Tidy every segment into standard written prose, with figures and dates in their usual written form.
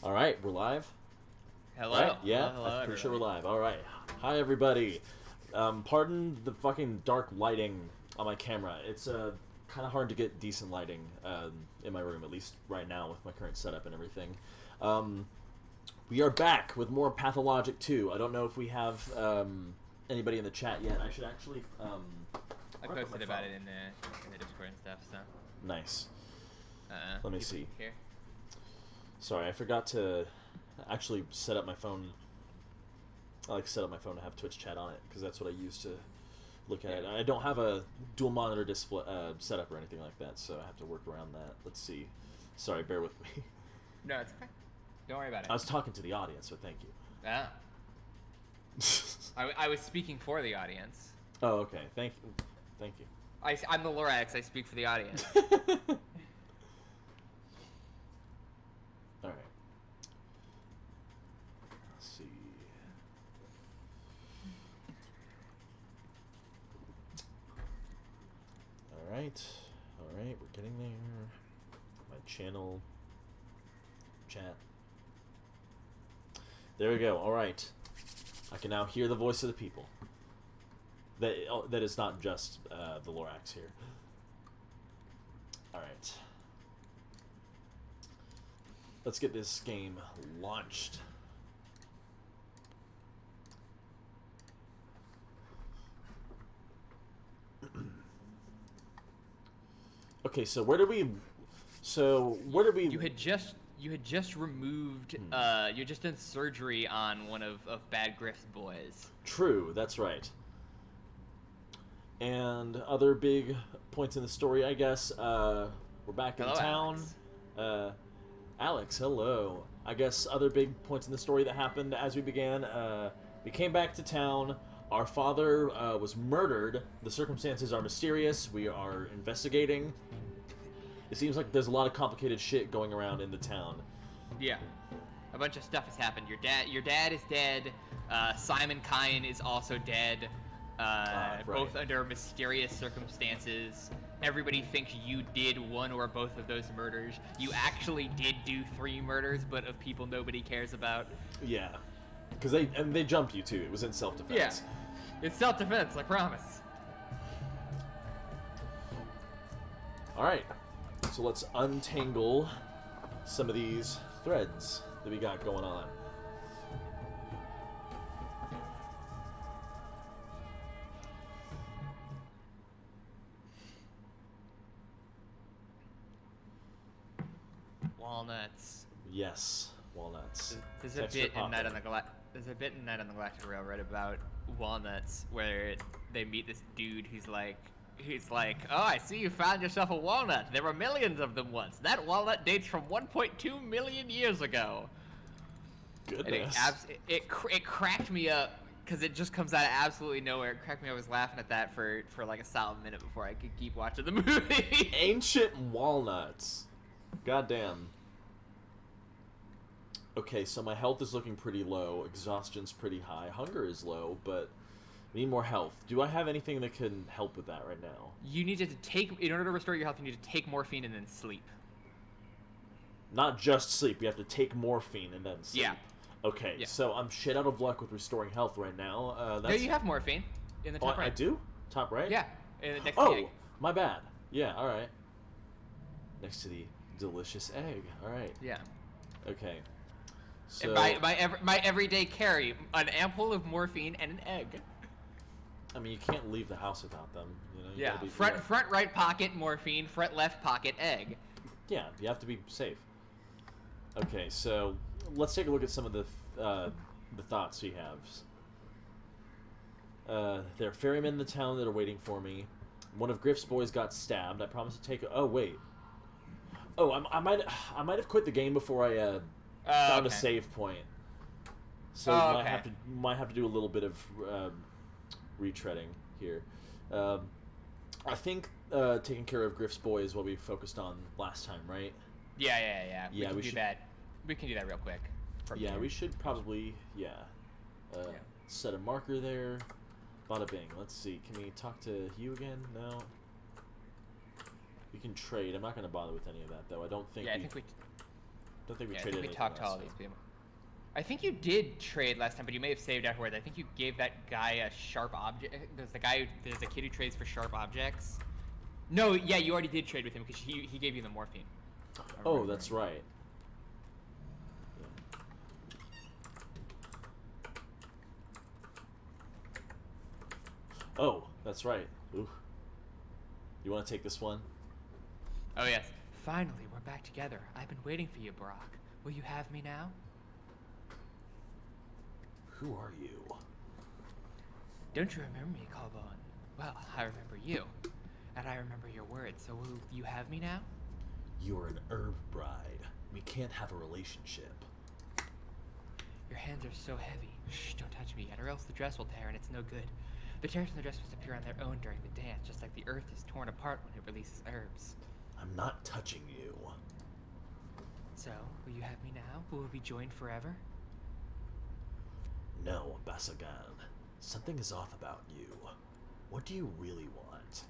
All right, we're live. Hello. Right? Yeah, Hello, I'm pretty sure we're everybody. live. All right. Hi, everybody. Pardon the fucking dark lighting on my camera. It's kind of hard to get decent lighting in my room, at least right now with my current setup and everything. We are back with more Pathologic 2. I don't know if we have anybody in the chat yet. I should actually. I posted about it in the Discord and stuff. So. Nice. Let me see. Here. Sorry, I forgot to actually set up my phone. I like set up my phone to have Twitch chat on it because that's what I use to look at it. I don't have a dual monitor display setup or anything like that, so I have to work around that. Let's see. Sorry, bear with me. No, it's okay. Don't worry about it. I was talking to the audience, so thank you. Ah. I was speaking for the audience. Oh, okay. Thank you. Thank you. I'm the Lorax. I speak for the audience. All right. Let's see. All right. All right. We're getting there. My channel. Chat. There we go. All right. I can now hear the voice of the people. That is not just the Lorax here. All right. Let's get this game launched. Okay, so where did we? You had just removed. You're just in surgery on one of Bad Griff's boys. True, that's right. And other big points in the story, I guess. We're back in town. Alex. Alex, hello. I guess other big points in the story that happened as we began. We came back to town. Our father was murdered. The circumstances are mysterious. We are investigating. It seems like there's a lot of complicated shit going around in the town. Yeah. A bunch of stuff has happened. Your dad is dead. Simon Kine is also dead. Right. Both under mysterious circumstances. Everybody thinks you did one or both of those murders. You actually did do 3 murders, but of people nobody cares about. Yeah. Because they jumped you, too. It was in self-defense. Yeah. It's self-defense, I promise. Alright. So let's untangle some of these threads that we got going on. Walnuts. Yes, walnuts. There's a bit in Night on the Galactic Railroad about walnuts where they meet this dude who's like, oh, I see you found yourself a walnut. There were millions of them once. That walnut dates from 1.2 million years ago. Goodness. And it cracked me up because it just comes out of absolutely nowhere. It cracked me up. I was laughing at that for like a solid minute before I could keep watching the movie. Ancient walnuts. Goddamn. Okay, so my health is looking pretty low. Exhaustion's pretty high. Hunger is low, but I need more health. Do I have anything that can help with that right now? You need to take, in order to restore your health, you need to take morphine and then sleep. Not just sleep. You have to take morphine and then sleep. Yeah. Okay, so I'm shit out of luck with restoring health right now. No, you have morphine in the top right. I do? Top right? Yeah. Next to the egg. My bad. Yeah, alright. Next to the delicious egg. Alright. Yeah. Okay. So My everyday carry, an ampoule of morphine and an egg. I mean, you can't leave the house without them. You know. Yeah. Front right pocket morphine, front left pocket egg. Yeah, you have to be safe. Okay, so let's take a look at some of the thoughts we have. There are ferrymen in the town that are waiting for me. One of Griff's boys got stabbed. I promised to take. Oh wait. Oh, I might have quit the game before I found a save point. So might have to do a little bit of retreading here. I think taking care of Griff's boy is what we focused on last time, right? Yeah. Yeah, we can do that. We can do that real quick. Yeah, we should probably set a marker there. Bada bing. Let's see. Can we talk to you again? No. We can trade. I'm not going to bother with any of that, though. I don't think. Yeah, I think we. Don't think we Yeah, I traded think we anything talked to all last these time. people. I think you did trade last time, but you may have saved afterwards. I think you gave that guy a sharp object. There's a kid who trades for sharp objects. No, yeah, you already did trade with him because he gave you the morphine. Oh, that's right. Oh, that's right. Ooh. You want to take this one? Oh, yes. Finally, we're back together. I've been waiting for you, Brock. Will you have me now? Who are you? Don't you remember me, Colbone? Well, I remember you. And I remember your words, so will you have me now? You're an herb bride. We can't have a relationship. Your hands are so heavy. Shh, don't touch me yet, or else the dress will tear and it's no good. The tears in the dress must appear on their own during the dance, just like the earth is torn apart when it releases herbs. I'm not touching you. So, will you have me now? Will we be joined forever? No, Basagan. Something is off about you. What do you really want?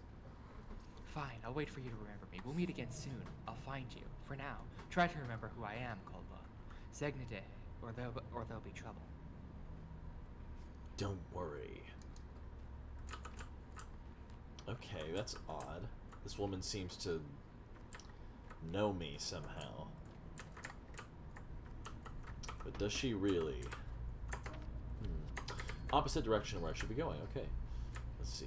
Fine, I'll wait for you to remember me. We'll meet again soon. I'll find you. For now, try to remember who I am, Colbone. Zegnade, or there'll be trouble. Don't worry. Okay, that's odd. This woman seems to know me somehow. But does she really? Opposite direction of where I should be going. Okay. Let's see.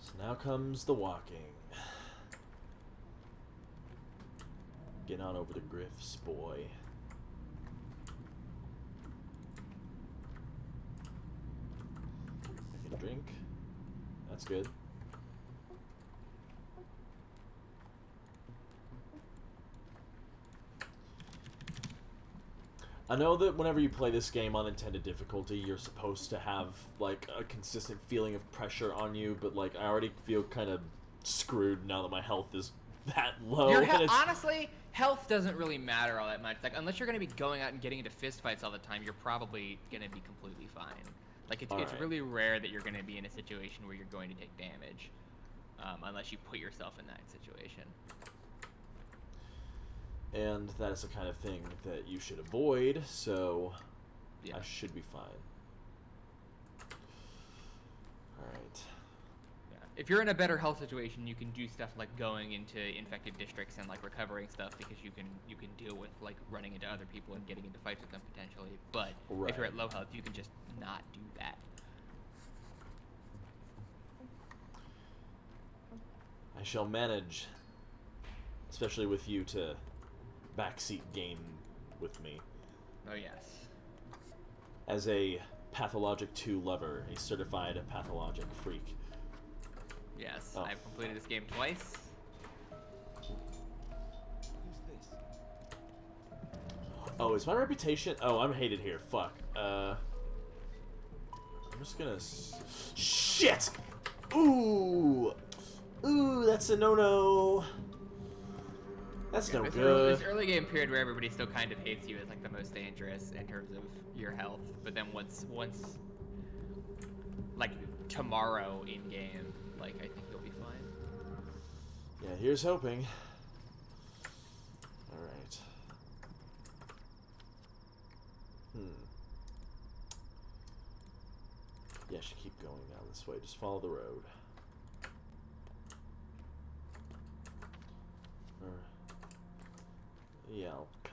So now comes the walking. Get on over to Griff's boy. I can drink. That's good. I know that whenever you play this game on intended difficulty, you're supposed to have, like, a consistent feeling of pressure on you, but, like, I already feel kind of screwed now that my health is that low. Honestly, health doesn't really matter all that much. Like, unless you're going to be going out and getting into fistfights all the time, you're probably going to be completely fine. Like, it's right. really rare that you're going to be in a situation where you're going to take damage, unless you put yourself in that situation. And that is the kind of thing that you should avoid, so yeah. I should be fine. Alright. Yeah. If you're in a better health situation, you can do stuff like going into infected districts and like recovering stuff because you can deal with like running into other people and getting into fights with them potentially. But right. If you're at low health, you can just not do that. I shall manage, especially with you, to backseat game with me. Oh yes. As a Pathologic 2 lover, a certified pathologic freak. Yes, oh. I've completed this game twice. Who's this? Oh, is my reputation? Oh, I'm hated here. Fuck. I'm just gonna. Shit! Ooh! Ooh, that's a no-no. That's no good. This early game period where everybody still kind of hates you is like the most dangerous in terms of your health. But then once like tomorrow in game, like I think you'll be fine. Yeah, here's hoping. All right. Yeah, I should keep going down this way. Just follow the road. Yeah, I'll cut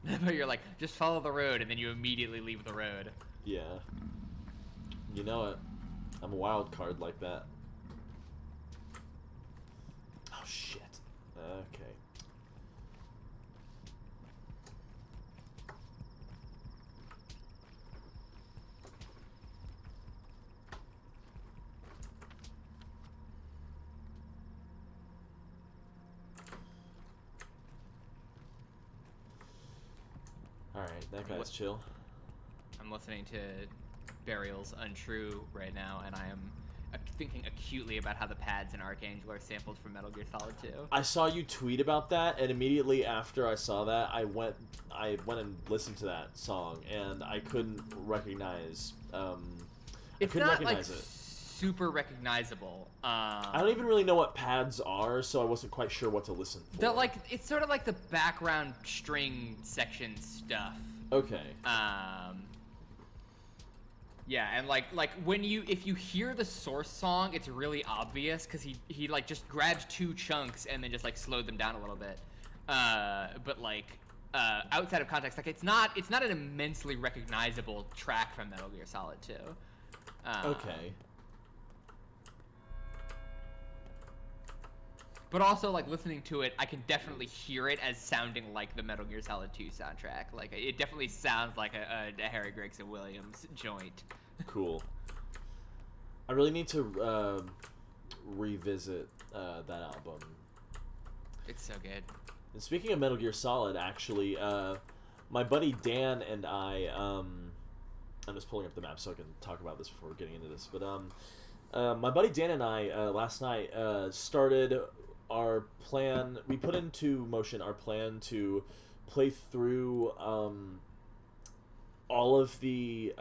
through here. But you're like, just follow the road, and then you immediately leave the road. Yeah. You know it. I'm a wild card like that. Oh, shit. Okay. Alright, that guy's chill. I'm listening to Burial's Untrue right now, and I am thinking acutely about how the pads in Archangel are sampled from Metal Gear Solid 2. I saw you tweet about that, and immediately after I saw that, I went and listened to that song, and I couldn't recognize. It's I couldn't not recognize like it. super recognizable. I don't even really know what pads are, so I wasn't quite sure what to listen for. They're like, it's sort of like the background string section stuff. Okay. Yeah, and like when if you hear the source song, it's really obvious because he like just grabs 2 chunks and then just like slowed them down a little bit. But like outside of context, like it's not an immensely recognizable track from Metal Gear Solid 2. Okay. But also, like, listening to it, I can definitely hear it as sounding like the Metal Gear Solid 2 soundtrack. Like, it definitely sounds like a Harry Gregson Williams joint. Cool. I really need to revisit that album. It's so good. And speaking of Metal Gear Solid, actually, my buddy Dan and I, I'm just pulling up the map so I can talk about this before getting into this, but my buddy Dan and I, last night, started our plan. We put into motion our plan to play through all of the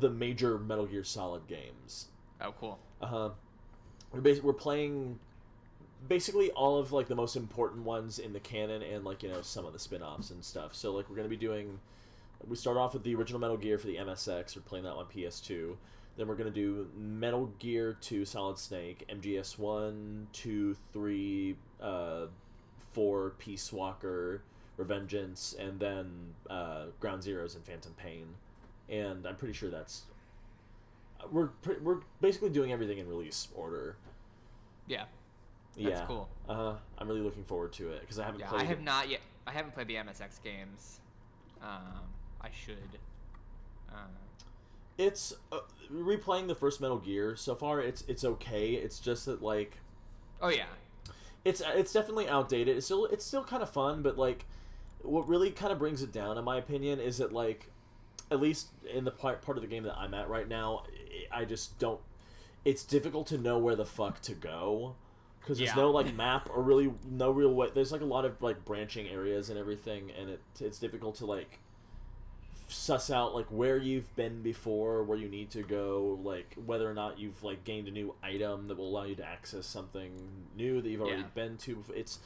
major Metal Gear Solid games. Oh, cool. We're playing basically all of like the most important ones in the canon and like, you know, some of the spin-offs and stuff. So like we're gonna be doing. We start off with the original Metal Gear for the MSX. We're playing that on PS2. Then we're going to do Metal Gear 2 Solid Snake, MGS 1, 2, 3, 4, Peace Walker, Revengeance, and then Ground Zeroes and Phantom Pain. And I'm pretty sure that's... We're basically doing everything in release order. Yeah. That's cool. I'm really looking forward to it, because I haven't played I have not yet. I haven't played the MSX games. I should. It's replaying the first Metal Gear so far. It's okay. It's just that like, oh yeah, it's definitely outdated. It's still kind of fun, but like, what really kind of brings it down, in my opinion, is that like, at least in the part of the game that I'm at right now, I just don't. It's difficult to know where the fuck to go, because there's no like map or really no real way. There's like a lot of like branching areas and everything, and it's difficult to like suss out like where you've been before, where you need to go, like whether or not you've like gained a new item that will allow you to access something new that you've already been to before. It's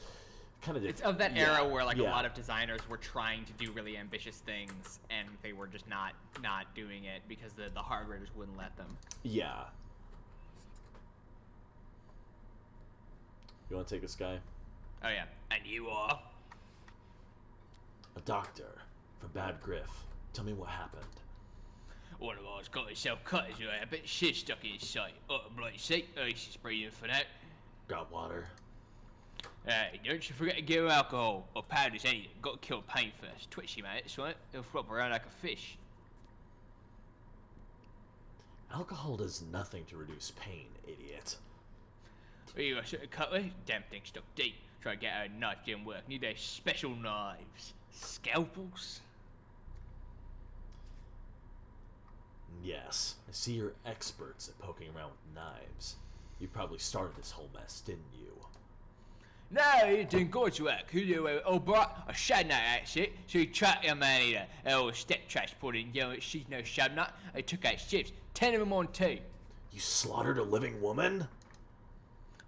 kind of it's of that era where like a lot of designers were trying to do really ambitious things and they were just not doing it because the hardware just wouldn't let them. Yeah. You want to take this guy? Oh yeah. And you are a doctor for Bad Griff. Tell me what happened. One of ours got himself cut as well, a bit shit stuck in his sight. Oh, bloody sick. Oh, he's breathing for that. Got water. Hey, don't you forget to give him alcohol or powders anything. Got to kill pain first. Twitchy, mate. That's right. He'll flop around like a fish. Alcohol does nothing to reduce pain, idiot. You got something to cut with? Damn thing stuck deep. Try to get out a knife, didn't work. Need those special knives. Scalpels? Yes, I see you're experts at poking around with knives. You probably started this whole mess, didn't you? No, it didn't go to work. Oh, brought a shad nut at shit. So he trapped your man either. Oh, step trash put in, you know, she's no shad nut. They took out ships. 10 of them on 2. You slaughtered a living woman?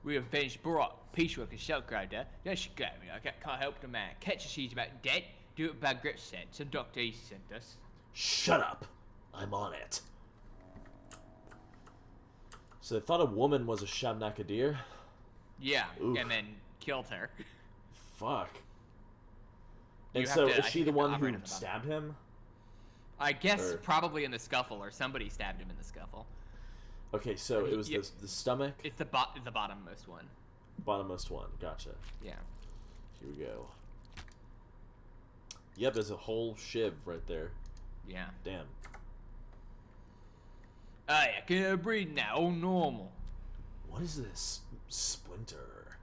We avenged Brock. Piecework and shell grabbed her. Then she got me. I can't help the man. Catch her, she's about dead. Do what Bad Grip said. Some Dr. East sent us. Shut up. I'm on it. So they thought a woman was a Shabnakadir? Yeah, Oof. and then killed her. Fuck. And so is she the one who stabbed him? I guess probably in the scuffle, or somebody stabbed him in the scuffle. Okay, so it was the stomach? It's the bottommost one. Bottommost one, gotcha. Yeah. Here we go. Yep, there's a whole shiv right there. Yeah. Damn. Oh yeah, can breathe now, all normal. What is this splinter?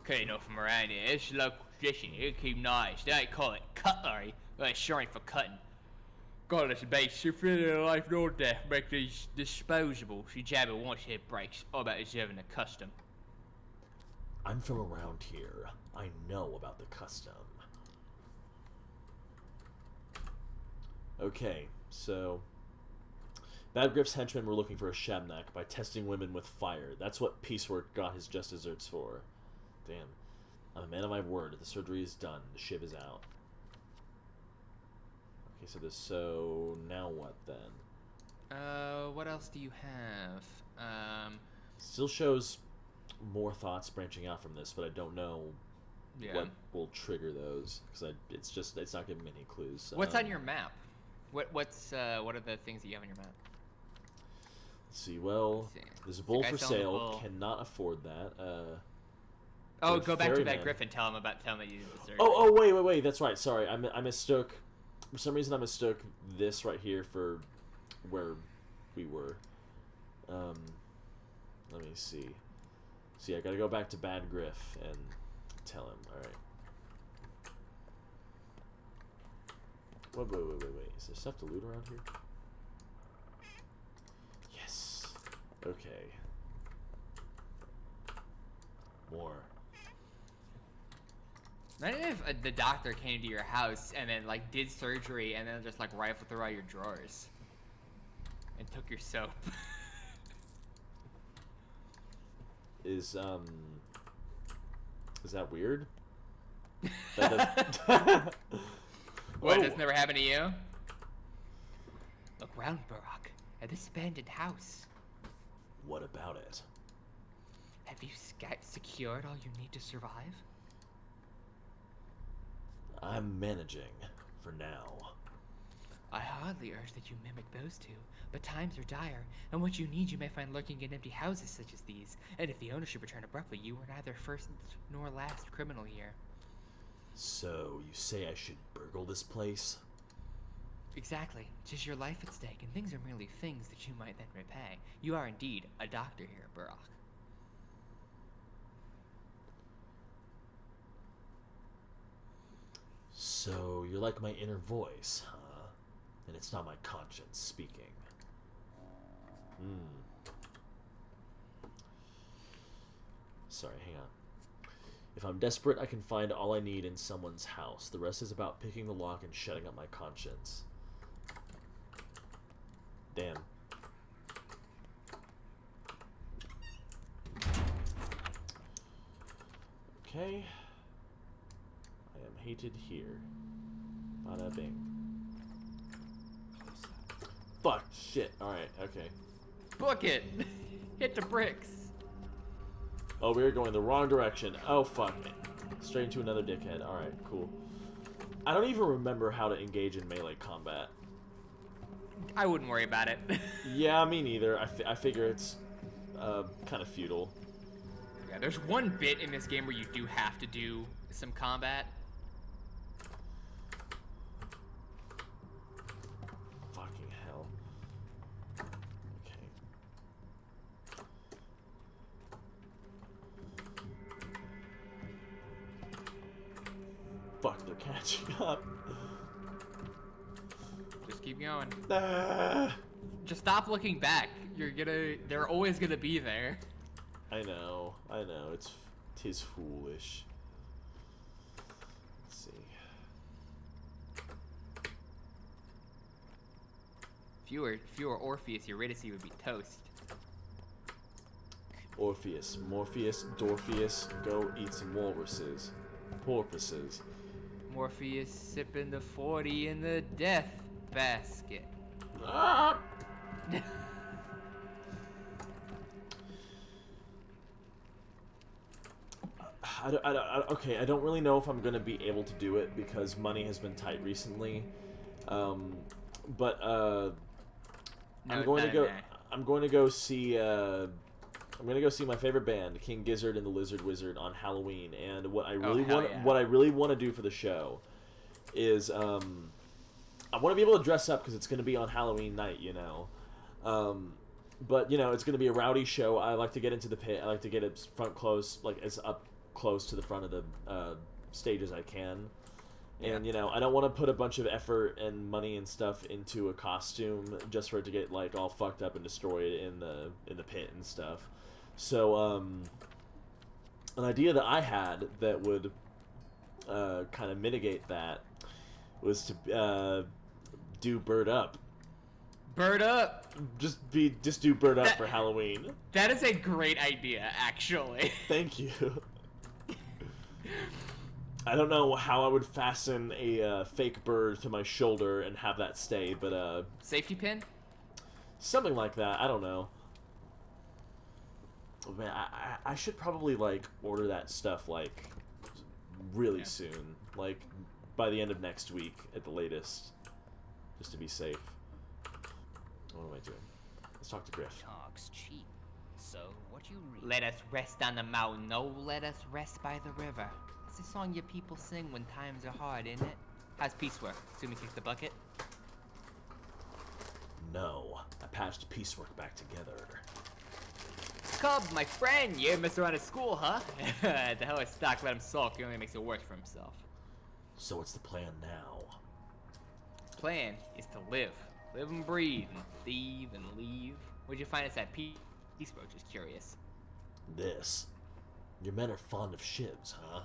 Okay, you know, from around here, it's local tradition. You keep nice. They call it cutlery. Well, it's sure ain't for cutting. God, it's a base. She feel life nor death. Make these disposable. She jab it once it breaks. All about deserving a custom. I'm from around here. I know about the custom. Okay, so Bad Griff's henchmen were looking for a Shabnak by testing women with fire. That's what Piecework got his just desserts for. Damn. I'm a man of my word. The surgery is done. The shiv is out. Okay, so now what then? What else do you have? Still shows more thoughts branching out from this, but I don't know what will trigger those because it's not giving me any clues. What's on your map? What are the things that you have on your map? Let's see. Well, there's a bull for sale. Cannot afford that. Go back to that Griffin. Tell him that you did the surgery. Oh, wait. That's right. Sorry, I mistook. For some reason, I mistook this right here for where we were. Let me see. See, I gotta go back to Bad Griff and tell him. All right. Wait. Is there stuff to loot around here? Yes. Okay. More. Imagine if the doctor came to your house and then like did surgery and then just like rifled through all your drawers and took your soap. Is that weird? That What, that's never happened to you? Look round, Barack, at this abandoned house. What about it? Have you secured all you need to survive? I'm managing, for now. I hardly urge that you mimic those two, but times are dire, and what you need you may find lurking in empty houses such as these, and if the ownership returned abruptly, you were neither first nor last criminal here. So, you say I should burgle this place? Exactly. 'Tis your life at stake, and things are merely things that you might then repay. You are indeed a doctor here, Barack. So, you're like my inner voice, huh? And it's not my conscience speaking. Sorry, hang on. If I'm desperate, I can find all I need in someone's house. The rest is about picking the lock and shutting up my conscience. Damn. Okay. I am hated here. Bada bing. Fuck, shit. Alright, okay. Book it! Hit the bricks! Oh, we were going the wrong direction. Oh, fuck. Straight into another dickhead. Alright, cool. I don't even remember how to engage in melee combat. I wouldn't worry about it. Yeah, me neither. I figure it's kind of futile. Yeah, there's one bit in this game where you do have to do some combat. Fucking hell. Okay. Fuck, they're catching up. Just keep going. Ah. Just stop looking back. They're always gonna be there. I know. Tis foolish. Let's see. If you were Orpheus, Eurydice would be toast. Orpheus, Morpheus, Dorpheus, go eat some walruses. Porpoises. Morpheus sipping the 40 in the death basket. Ah! Okay, I don't really know if I'm gonna be able to do it because money has been tight recently. But I'm going to go see my favorite band, King Gizzard and the Lizard Wizard, on Halloween. And what I really want to do for the show is I want to be able to dress up because it's going to be on Halloween night, you know. But you know, it's going to be a rowdy show. I like to get into the pit. I like to get it front close, like as up close to the front of the stage as I can. And, you know, I don't want to put a bunch of effort and money and stuff into a costume just for it to get, like, all fucked up and destroyed in the pit and stuff. So, an idea that I had that would kind of mitigate that was to do Bird Up. Bird up. Just do bird up for Halloween. That is a great idea, actually. Thank you. I don't know how I would fasten a fake bird to my shoulder and have that stay, but safety pin? Something like that. I don't know. Oh, man, I should probably like order that stuff like really soon, like by the end of next week at the latest, just to be safe. What am I doing? Let's talk to Griff. Talk's cheap. So, what you read? Let us rest on the mountain, no, let us rest by the river. It's a song your people sing when times are hard, isn't it? How's piecework? Assuming kick the bucket? No, I patched piecework back together. Cub, my friend, you mess around at school, huh? The hell is Stock, let him sulk, he only makes it worse for himself. So what's the plan now? Plan is to live. Live and breathe, and thieve and leave. Where'd you find us at piecework, just curious. This. Your men are fond of shivs, huh?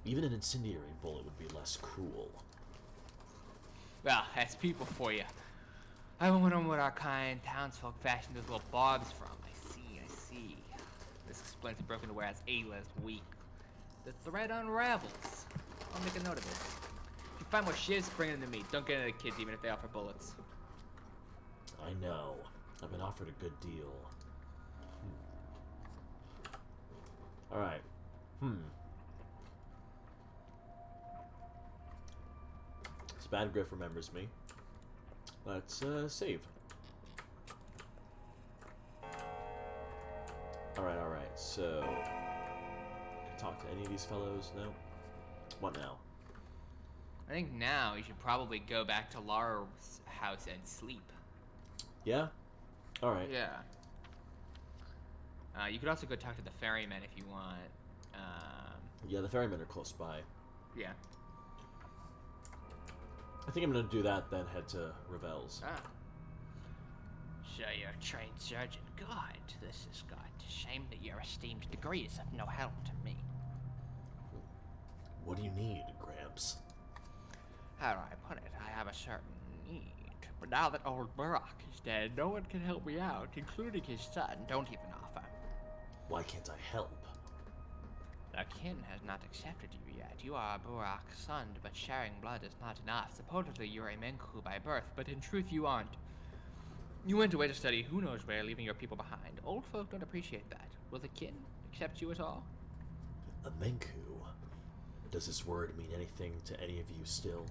Even an incendiary bullet would be less cruel. Well, that's people for you. I wonder what our kind townsfolk fashioned those little barbs from. I see. This explains the broken warehouse Ayla's weak. The thread unravels. I'll make a note of it. If you find more shivs, bring them to me. Don't get into the kids even if they offer bullets. I know. I've been offered a good deal. Alright. This bad Griff remembers me. Let's save. Alright. So, can I talk to any of these fellows? No? What now? I think now you should probably go back to Lara's house and sleep. Yeah? Alright. Yeah. You could also go talk to the ferryman if you want. Yeah, the ferrymen are close by. Yeah. I think I'm gonna do that, then head to Ravel's. Ah. So you're a trained surgeon. Good. This is good. Shame that your esteemed degree is of no help to me. What do you need, Gramps? How do I put it? I have a certain need. But now that old Burak is dead, no one can help me out, including his son. Don't even offer. Why can't I help? The kin has not accepted you yet. You are Burak's son, but sharing blood is not enough. Supposedly you're a Menku by birth, but in truth you aren't. You went away to study who knows where, leaving your people behind. Old folk don't appreciate that. Will the kin accept you at all? A Menku? Does this word mean anything to any of you still?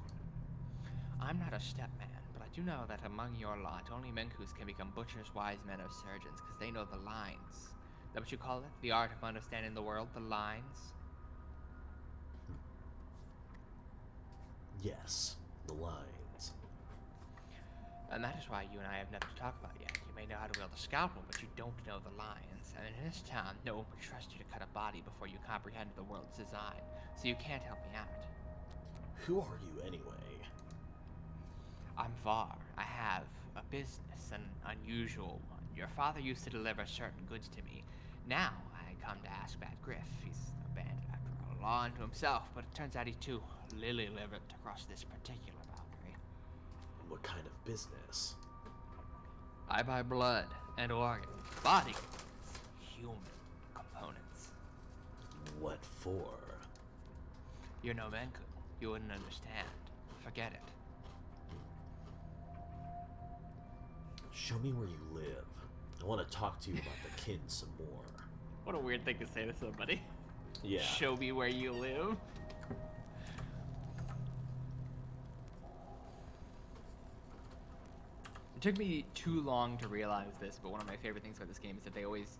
I'm not a stepman, but I do know that among your lot, only Menkus can become butchers, wise men, or surgeons, because they know the lines. Is that what you call it? The art of understanding the world? The lines? Yes, the lines. And that is why you and I have nothing to talk about yet. You may know how to wield a scalpel, but you don't know the lines. And in this town, no one would trust you to cut a body before you comprehend the world's design. So you can't help me out. Who are you anyway? I'm Var. I have a business, an unusual one. Your father used to deliver certain goods to me. Now I come to ask Bad Griff. He's abandoned after a law unto himself, but it turns out he's too lily-livered to cross this particular boundary. What kind of business? I buy blood and organs, body, human components. What for? You're no Menku. You wouldn't understand. Forget it. Show me where you live. I want to talk to you about the kin some more. What a weird thing to say to somebody. Yeah. Show me where you live. It took me too long to realize this, but one of my favorite things about this game is that they always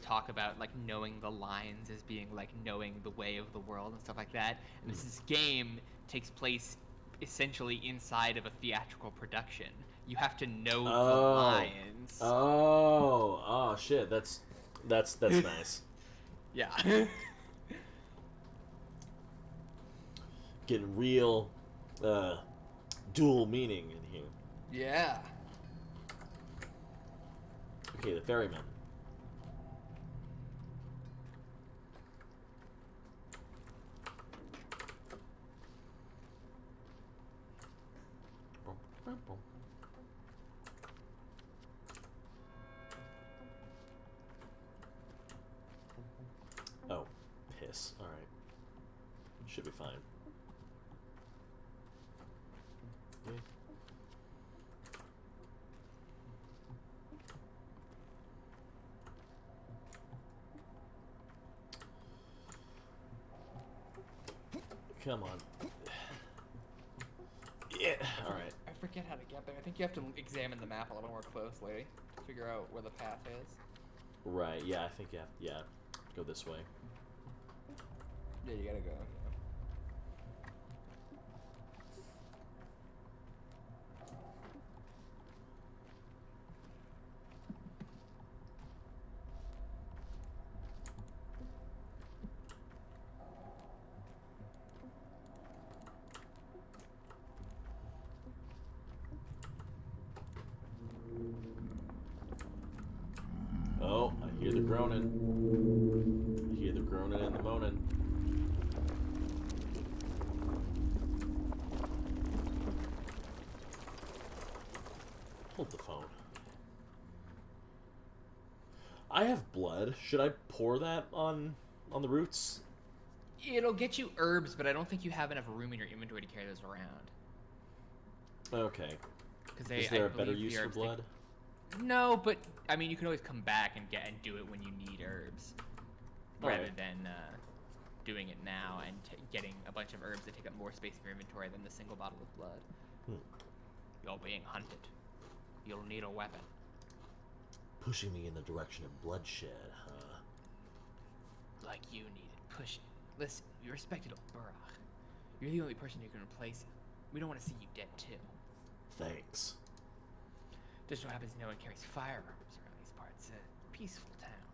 talk about like knowing the lines as being like knowing the way of the world and stuff like that. And this game takes place essentially inside of a theatrical production. You have to know the lines. Oh, shit. That's nice. Yeah. Getting real dual meaning in here. Yeah. Okay, the ferryman. Should be fine. Okay. Come on. Yeah, alright. I forget how to get there. I think you have to examine the map a little more closely to figure out where the path is. Right, yeah, I think you have, yeah. Go this way. Yeah, you gotta go. Oh, I hear the groaning. I hear the groaning and the moaning. Hold the phone. I have blood. Should I pour that on the roots? It'll get you herbs, but I don't think you have enough room in your inventory to carry those around. Okay. Because Is there a better use for blood? No, but I mean, you can always come back and do it when you need herbs, rather than doing it now and getting a bunch of herbs that take up more space in your inventory than the single bottle of blood. You're being hunted. You'll need a weapon. Pushing me in the direction of bloodshed, huh? Like you needed pushing. Listen, you respected old Burach. You're the only person who can replace him. We don't want to see you dead too. Thanks. Just so happens no one carries firearms around these parts. A peaceful town.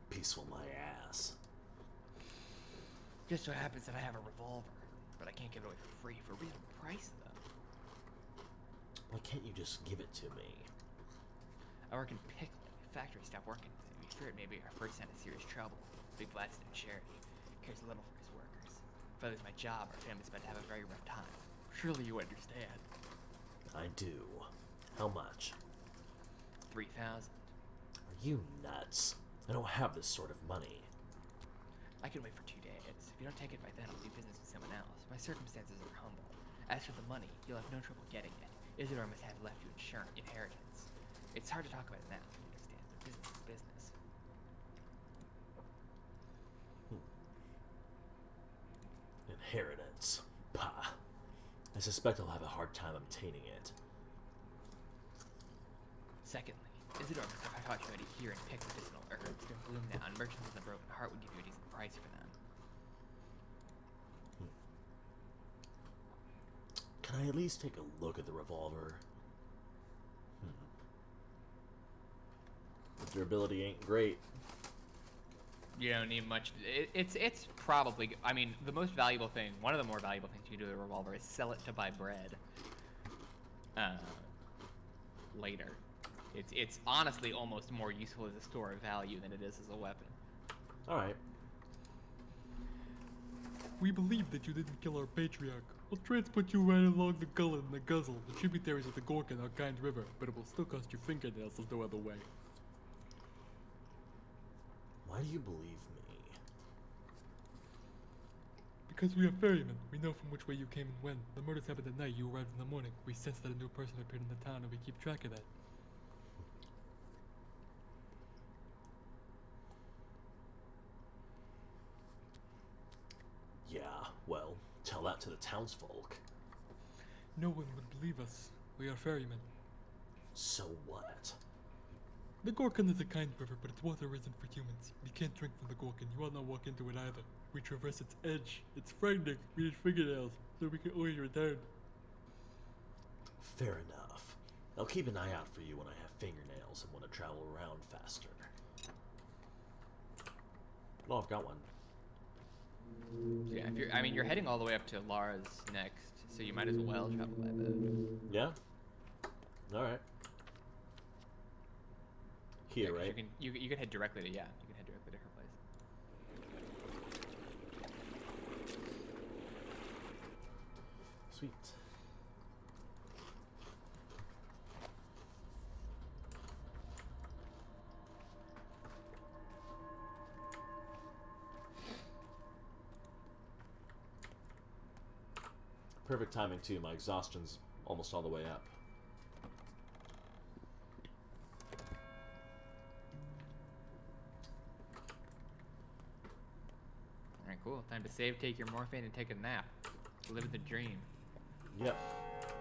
Peaceful my ass. Just so happens that I have a revolver, but I can't give it away for free for a reasonable price, though. Why can't you just give it to me? I work in pickling. The factory stopped working. We fear it may be our first sign of serious trouble. Big Vlad's no charity. Cares little for his workers. If I lose my job, our family's about to have a very rough time. Surely you understand. I do. How much? 3,000. Are you nuts? I don't have this sort of money. I can wait for 2 days. If you don't take it by then, I'll do business with someone else. My circumstances are humble. As for the money, you'll have no trouble getting it. Isidore must have left you inheritance. It's hard to talk about it now, you understand, but business is business. Inheritance. Pah. I suspect I'll have a hard time obtaining it. Secondly, Isidore must have taught you how to hear and pick medicinal herbs. They're in bloom now, and merchants in the Broken Heart would give you a decent price for them. Can I at least take a look at the revolver? The durability ain't great. You don't need much. It's probably. I mean, the most valuable thing. One of the more valuable things you can do with a revolver is sell it to buy bread. Later, it's honestly almost more useful as a store of value than it is as a weapon. All right. We believe that you didn't kill our patriarch. We'll transport you right along the gullet and the guzzle, the tributaries of the Gork and Archind River, but it will still cost you fingernails. There's no other way. Why do you believe me? Because we are ferrymen. We know from which way you came and when. The murders happened at night, you arrived in the morning. We sense that a new person appeared in the town and we keep track of that. Yeah, well, tell that to the townsfolk. No one would believe us. We are ferrymen. So what? The Gorkin is a kind river, but its water isn't for humans. You can't drink from the Gorkin. You ought not walk into it either. We traverse its edge. It's frightening. We need fingernails, so we can always return. Fair enough. I'll keep an eye out for you when I have fingernails and want to travel around faster. Oh, I've got one. So yeah, you're heading all the way up to Lara's next, so you might as well travel by boat. Yeah? Alright. Here, Yeah, 'cause right? You can head directly to you can head directly to her place. Sweet. Perfect timing, too. My exhaustion's almost all the way up. Alright, cool. Time to save, take your morphine, and take a nap. Live the dream. Yep.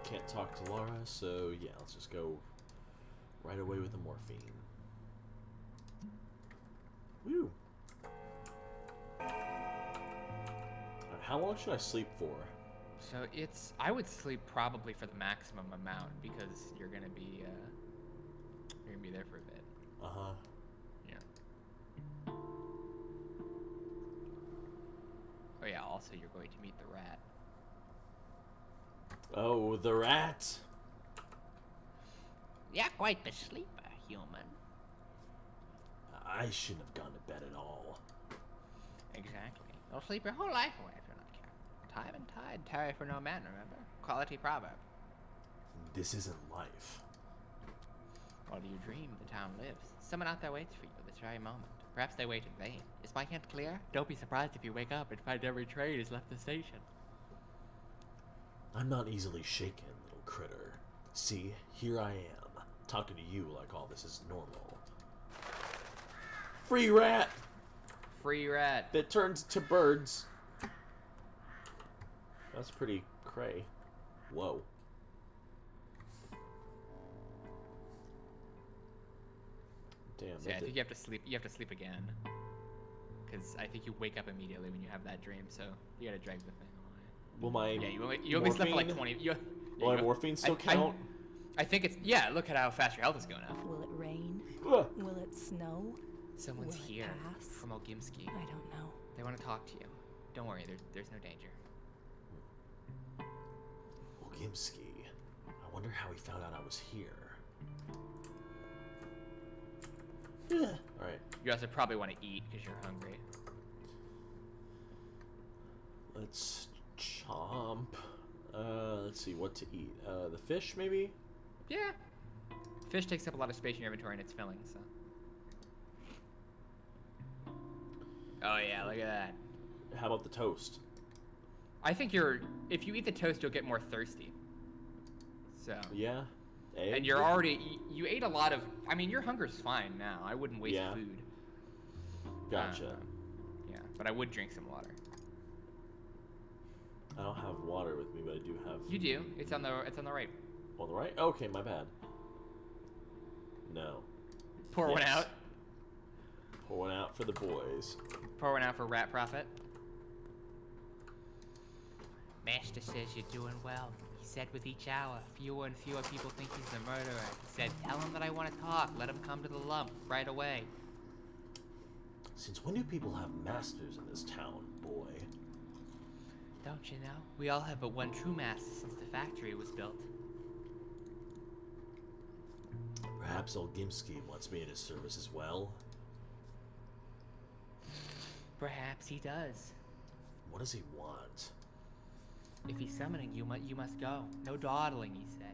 Can't talk to Laura, so yeah, let's just go right away with the morphine. Woo! How long should I sleep for? So I would sleep probably for the maximum amount because you're gonna be there for a bit. Uh-huh. Yeah. Oh yeah, also you're going to meet the rat. Oh, the rat! You're quite the sleeper, human. I shouldn't have gone to bed at all. Exactly. You'll sleep your whole life away if you're not careful. Time and tide tarry for no man, remember? Quality proverb. This isn't life. While you dream, the town lives. Someone out there waits for you at this very moment. Perhaps they wait in vain. Is my hint clear? Don't be surprised if you wake up and find every train has left the station. I'm not easily shaken, little critter. See, here I am, talking to you like all this is normal. Free rat! Free rat. That turns to birds. That's pretty cray. Whoa. Damn. So yeah, I think you have to sleep. You have to sleep again, because I think you wake up immediately when you have that dream. So you gotta drag the thing away. Will my Yeah, you only slept for like 20. Will my morphine still count? I think it's Look at how fast your health is going up. Will it rain? Ugh. Will it snow? Someone's Will it here pass? from Ogimski. I don't know. They want to talk to you. Don't worry, there's no danger. Ogimski. I wonder how he found out I was here. Alright. You also probably want to eat because you're hungry. Let's chomp. Let's see what to eat. The fish, maybe? Yeah. Fish takes up a lot of space in your inventory and it's filling, so. Oh yeah, look at that. How about the toast? I think if you eat the toast, you'll get more thirsty. So. Yeah. Egg? And you're already, you ate a lot of, I mean, your hunger's fine now. I wouldn't waste food. Gotcha. Yeah, but I would drink some water. I don't have water with me, but I do have... You do. It's on the right. On the right? Okay, my bad. No. Pour one out. Pour one out for the boys. Pour one out for Rat Prophet. Master says you're doing well. He said with each hour, fewer and fewer people think he's the murderer. He said, tell him that I want to talk. Let him come to the lump right away. Since when do people have masters in this town, boy? Don't you know? We all have but one true master since the factory was built. Perhaps old Gimski wants me in his service as well? Perhaps he does. What does he want? If he's summoning you, you must go. No dawdling, he said.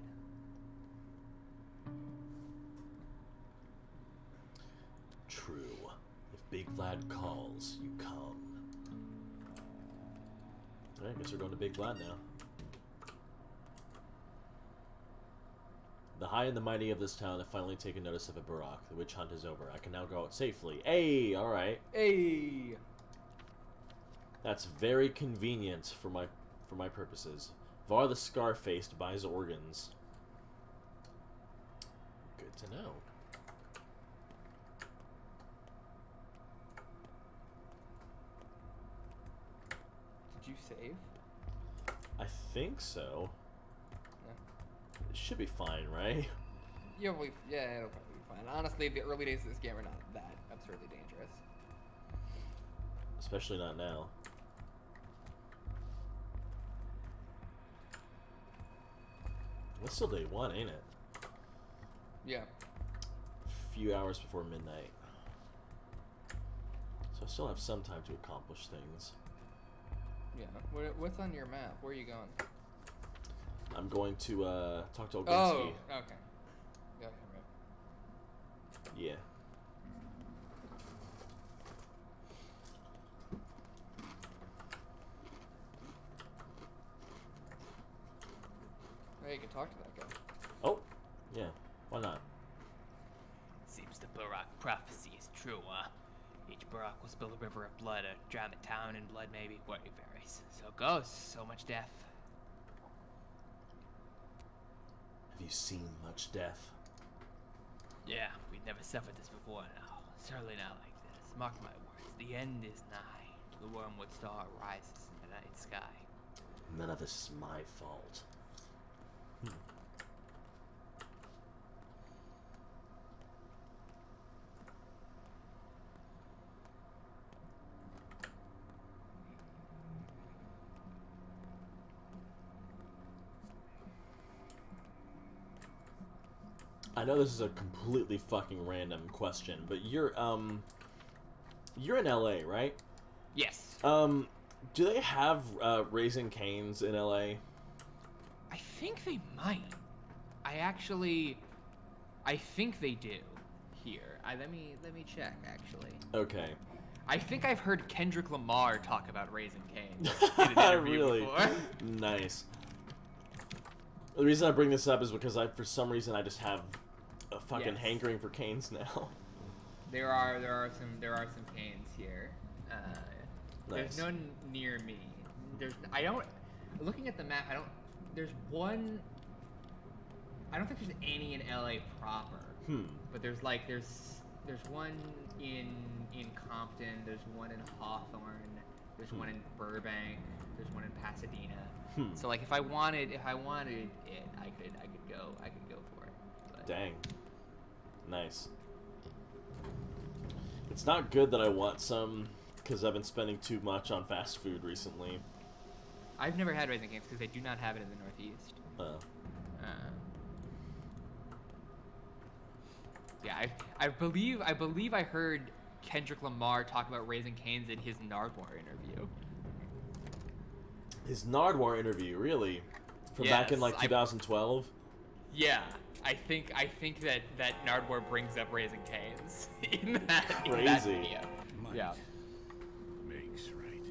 True. If Big Vlad calls, you come. Alright, I guess we're going to Big Vlad now. The high and the mighty of this town have finally taken notice of a Barak. The witch hunt is over. I can now go out safely. Hey, alright. Hey! That's very convenient for my purposes. Var the Scar-Faced buys organs. Good to know. Did you save? I think so. Yeah. It should be fine, right? Yeah, it'll probably be fine. Honestly, the early days of this game are not that absurdly dangerous. Especially not now. It's still day one, ain't it? Yeah. Few hours before midnight. So I still have some time to accomplish things. Yeah. What's on your map? Where are you going? I'm going to talk to Olginski. Oh, okay. Yeah, right. Yeah. talk to that guy. Oh, yeah. Why not? Seems the Burrock prophecy is true, huh? Each Burrock will spill a river of blood or drown the town in blood, maybe. What it varies. So it goes. So much death. Have you seen much death? Yeah, we'd never suffered this before now. Certainly not like this. Mark my words, the end is nigh. The wormwood star rises in the night sky. None of this is my fault. I know this is a completely fucking random question, but you're in LA, right? Yes. Do they have Raising Cane's in LA? I think they might. I think they do here. Let me check, actually. Okay. I think I've heard Kendrick Lamar talk about Raising Cane's in an interview Really? before. Nice. The reason I bring this up is because for some reason I just have a fucking Yes. hankering for Cane's now. There are some Cane's here. Nice. There's none near me. Looking at the map, there's one. I don't think there's any in LA proper. But there's one in Compton. There's one in Hawthorne. There's one in Burbank. There's one in Pasadena. So like if I wanted it, I could go for it. But Dang. Nice. It's not good that I want some, because I've been spending too much on fast food recently. I've never had Raising Cane's because they do not have it in the Northeast. Yeah, I believe I heard Kendrick Lamar talk about Raising Cane's in his Nardwuar interview. His Nardwuar interview, really? From back in Yes, like 2012? Yeah, I think that Nardwuar brings up Raising Cane's in that Crazy. video. Yeah. Makes right.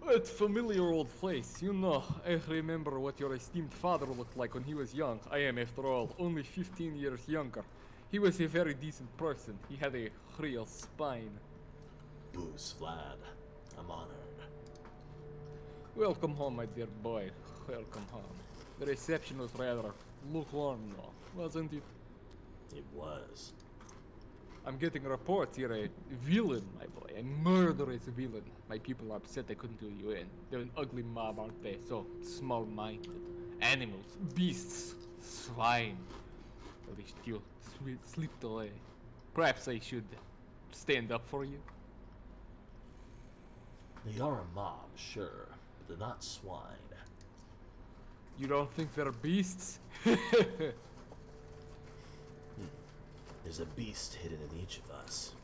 That familiar old place, you know. I remember what your esteemed father looked like when he was young. I am, after all, only 15 years younger. He was a very decent person. He had a real spine. Booze Vlad. I'm honored. Welcome home, my dear boy. Welcome home. The reception was rather lukewarm, though, wasn't it? It was. I'm getting reports you're a villain, my boy. A murderous villain. My people are upset they couldn't do you in. They're an ugly mob, aren't they? So small-minded. Animals, beasts, swine. At least you slipped away. Perhaps I should stand up for you. They are a mob, sure, but they're not swine. You don't think they're beasts? There's a beast hidden in each of us.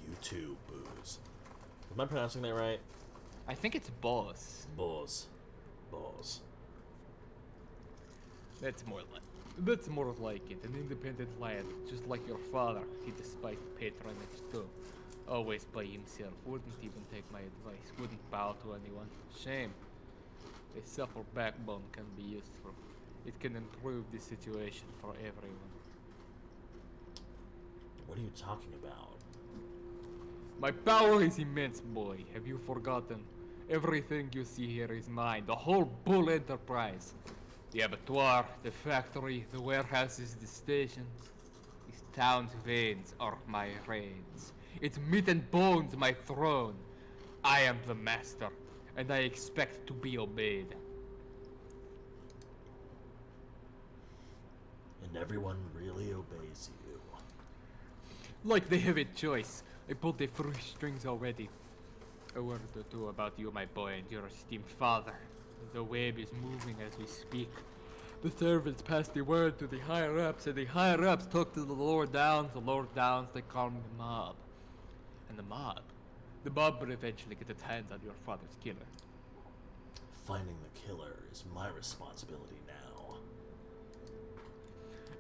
You too, Booze. Am I pronouncing that right? I think it's boss. Boz. Boz. That's more like it. An independent lad, just like your father. He despised patronage too. Always by himself. Wouldn't even take my advice. Wouldn't bow to anyone. Shame. A supple backbone can be useful. It can improve the situation for everyone. What are you talking about? My power is immense, boy. Have you forgotten? Everything you see here is mine. The whole bull enterprise. The abattoir, the factory, the warehouses, the station. This town's veins are my reins. Its meat and bones my throne. I am the master, and I expect to be obeyed. And everyone really obeys you. Like they have a choice. I pulled the free strings already. A word or two about you, my boy, and your esteemed father. The web is moving as we speak. The servants pass the word to the higher-ups, and the higher-ups talk to the lower-downs. The lower-downs, they call me the mob. And the mob will eventually get its hands on your father's killer. Finding the killer is my responsibility now.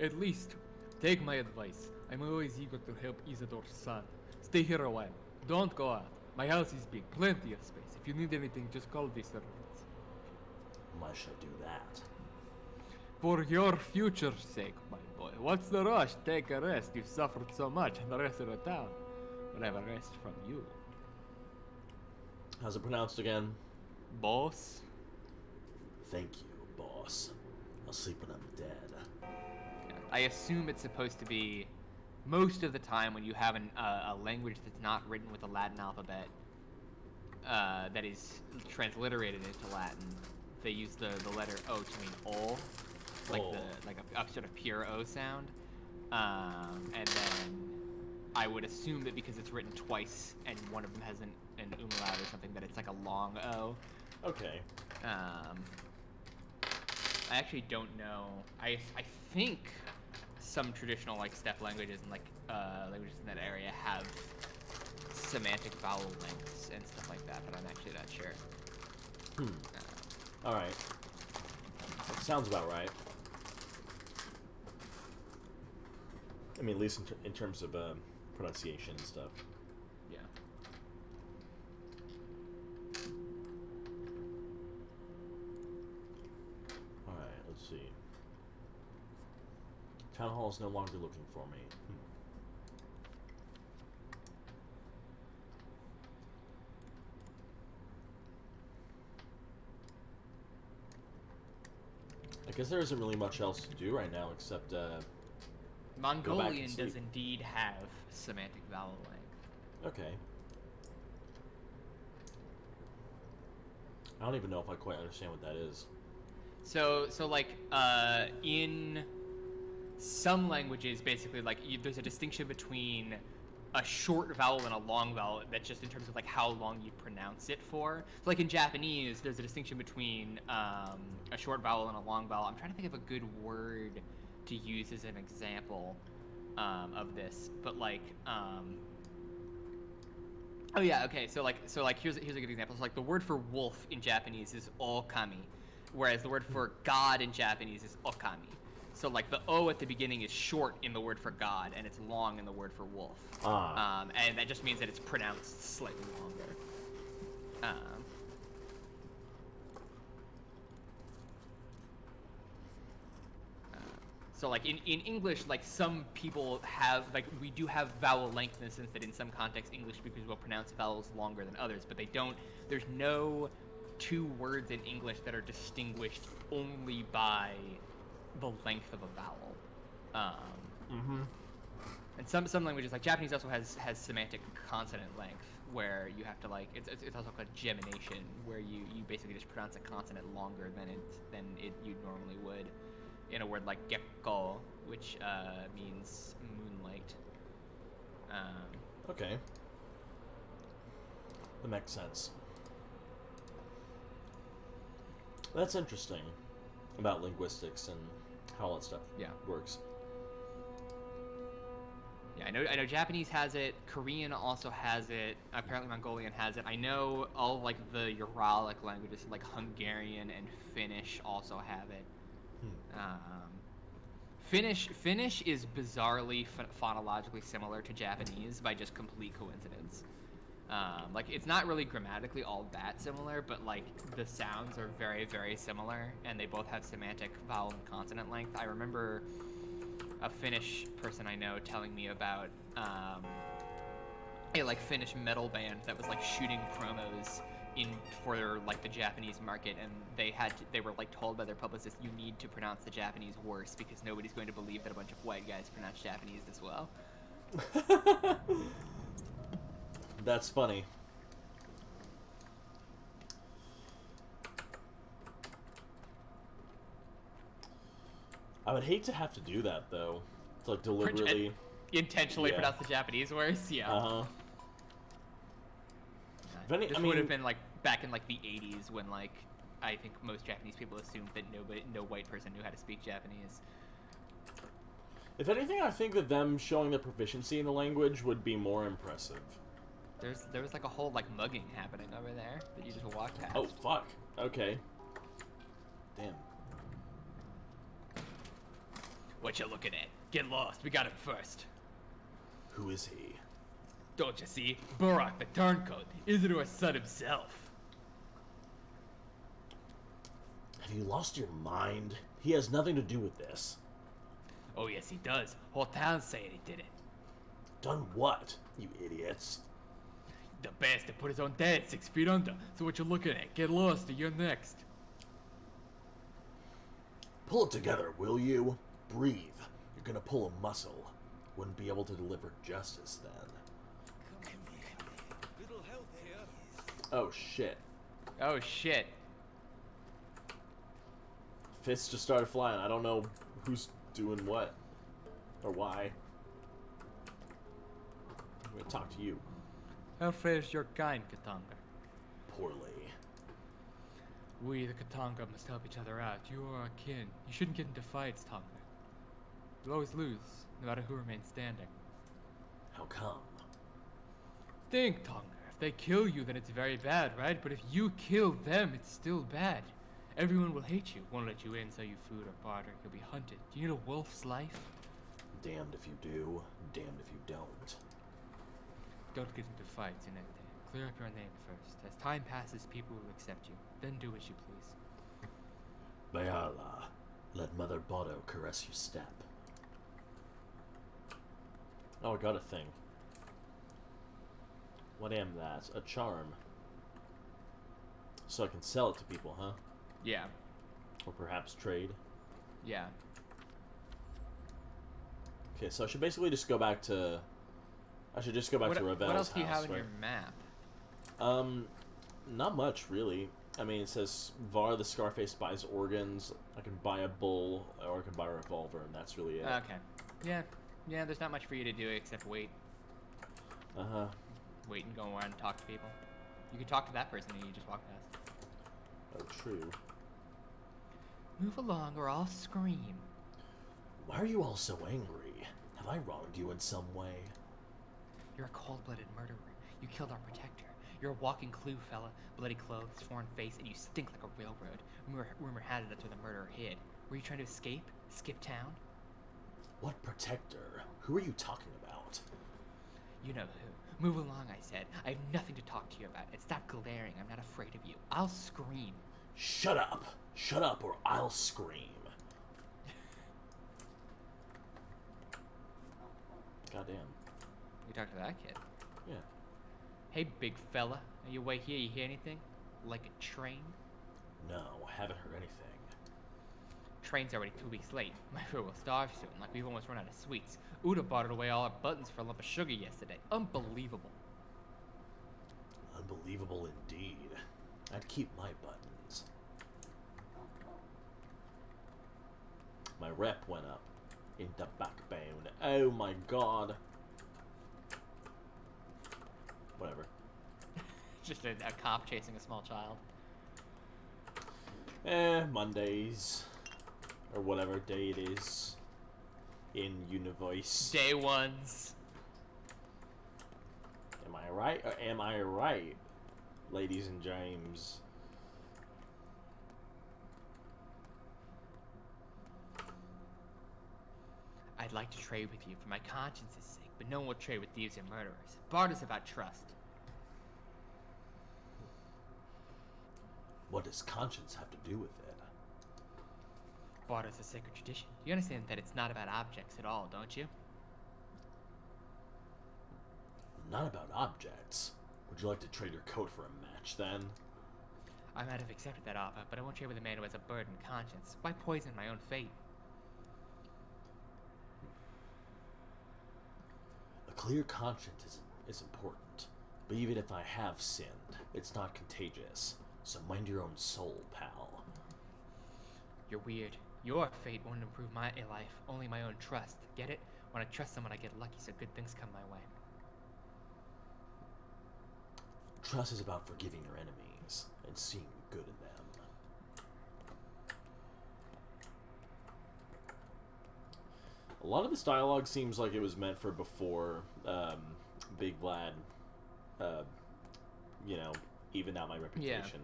At least, take my advice. I'm always eager to help Isadore's son. Stay here a while. Don't go out. My house is big, plenty of space. If you need anything, just call the servants. Why should I do that? For your future's sake, my boy. What's the rush? Take a rest. You've suffered so much. The rest of the town will have a rest from you. How's it pronounced again? Boss? Thank you, boss. I'll sleep when I'm dead. Yeah. I assume it's supposed to be, most of the time when you have a language that's not written with the Latin alphabet, that is transliterated into Latin, they use the letter O to mean ol, like a sort of pure O sound. And then I would assume that because it's written twice and one of them has an umlaut or something, that it's like a long O. Okay. I actually don't know. I think some traditional like steppe languages and like languages in that area have semantic vowel lengths and stuff like that, but I'm actually not sure. All right. That sounds about right. I mean, at least in terms of pronunciation and stuff. Yeah. All right. Let's see. Town hall is no longer looking for me. I guess there isn't really much else to do right now except Mongolian sleep. does indeed have semantic vowel length. Okay. I don't even know if I quite understand what that is. So like in some languages, basically like there's a distinction between a short vowel and a long vowel. That's just in terms of like how long you pronounce it for. So like in Japanese, there's a distinction between a short vowel and a long vowel. I'm trying to think of a good word to use as an example of this, but like oh yeah, okay. So like here's a good example. So like the word for wolf in Japanese is okami, whereas the word for God in Japanese is okami. So like the O at the beginning is short in the word for God, and it's long in the word for wolf. And that just means that it's pronounced slightly longer. So like in English, like some people have, like we do have vowel length in the sense that in some contexts English speakers will pronounce vowels longer than others, but they don't, there's no two words in English that are distinguished only by the length of a vowel. And some languages, like Japanese also has semantic consonant length, where you have to like, it's also called gemination, where you basically just pronounce a consonant longer than you normally would in a word like gekko, which means moonlight. Okay. That makes sense. That's interesting about linguistics and how all that stuff works. Yeah, I know Japanese has it, Korean also has it, apparently Mongolian has it. I know all like the Uralic languages like Hungarian and Finnish also have it. Finnish is bizarrely phonologically similar to Japanese by just complete coincidence. Like it's not really grammatically all that similar, but like the sounds are very, very similar, and they both have semantic vowel and consonant length. I remember a Finnish person I know telling me about a like Finnish metal band that was like shooting promos for like the Japanese market, and they were like told by their publicist, you need to pronounce the Japanese worse because nobody's going to believe that a bunch of white guys pronounce Japanese this well. That's funny. I would hate to have to do that though. To like deliberately intentionally pronounce the Japanese worse. Yeah. This would have been like back in like the 80s when like I think most Japanese people assumed that no white person knew how to speak Japanese. If anything, I think that them showing their proficiency in the language would be more impressive. There was like a whole like mugging happening over there that you just walked past. Oh fuck. Okay. Damn. What you looking at? Get lost. We got him first. Who is he? Don't you see? Burak the Turncoat, Isadore's son himself. Have you lost your mind? He has nothing to do with this. Oh, yes, he does. Whole town's saying he did it. Done what, you idiots? The bastard put his own dad 6 feet under. So what you looking at? Get lost or you're next. Pull it together, will you? Breathe. You're gonna pull a muscle. Wouldn't be able to deliver justice then. Oh shit. Oh shit. Fists just started flying. I don't know who's doing what. Or why. I'm gonna talk to you. How fares your kind, Katanga? Poorly. We, the Katanga, must help each other out. You are our kin. You shouldn't get into fights, Tonga. You'll always lose, no matter who remains standing. How come? Think, Tonga. If they kill you, then it's very bad, right? But if you kill them, it's still bad. Everyone will hate you, won't let you in, sell you food or barter. You'll be hunted. Do you need a wolf's life? Damned if you do, damned if you don't. Don't get into fights, Inete. Clear up your name first. As time passes, people will accept you. Then do as you please. Bayala, let Mother Bodo caress your step. Oh, I got a thing. What am that? A charm. So I can sell it to people, huh? Yeah. Or perhaps trade. Yeah. Okay, so I should basically just go back to... I should just go back to Ravel's house, What else do you have in right? your map? Not much, really. I mean, it says Var the Scarface buys organs. I can buy a bull, or I can buy a revolver, and that's really it. Okay. Yeah. Yeah, there's not much for you to do except wait. Uh-huh. Wait and go around and talk to people. You can talk to that person that you just walked past. Oh, true. Move along or I'll scream. Why are you all so angry? Have I wronged you in some way? You're a cold-blooded murderer. You killed our protector. You're a walking clue, fella. Bloody clothes, foreign face, and you stink like a railroad. Rumor has it that's where the murderer hid. Were you trying to escape? Skip town? What protector? Who are you talking about? You know who. Move along, I said. I have nothing to talk to you about. And stop glaring. I'm not afraid of you. I'll scream. Shut up! Shut up or I'll scream. Goddamn. You talk to that kid. Yeah. Hey, big fella. Are you away here? You hear anything? Like a train? No, haven't heard anything. Train's already 2 weeks late. My food will starve soon, like we've almost run out of sweets. Uda bartered away all our buttons for a lump of sugar yesterday. Unbelievable. Unbelievable indeed. I'd keep my buttons. My rep went up in the backbone. Oh my god. Whatever. Just a cop chasing a small child. Mondays. Or whatever day it is. In Univoice. Day ones. Am I right? Or am I right? Ladies and James. I'd like to trade with you for my conscience's sake, but no one will trade with thieves and murderers. Barter's about trust. What does conscience have to do with it? Barter's a sacred tradition. You understand that it's not about objects at all, don't you? Not about objects. Would you like to trade your coat for a match, then? I might have accepted that offer, but I won't trade with a man who has a burdened conscience. Why poison my own fate? A clear conscience is important. But even if I have sinned, it's not contagious. So mind your own soul, pal. You're weird. Your fate won't improve my life, only my own trust. Get it? When I trust someone, I get lucky, so good things come my way. Trust is about forgiving your enemies and seeing the good in them. A lot of this dialogue seems like it was meant for before Big Vlad, you know, evened out my reputation.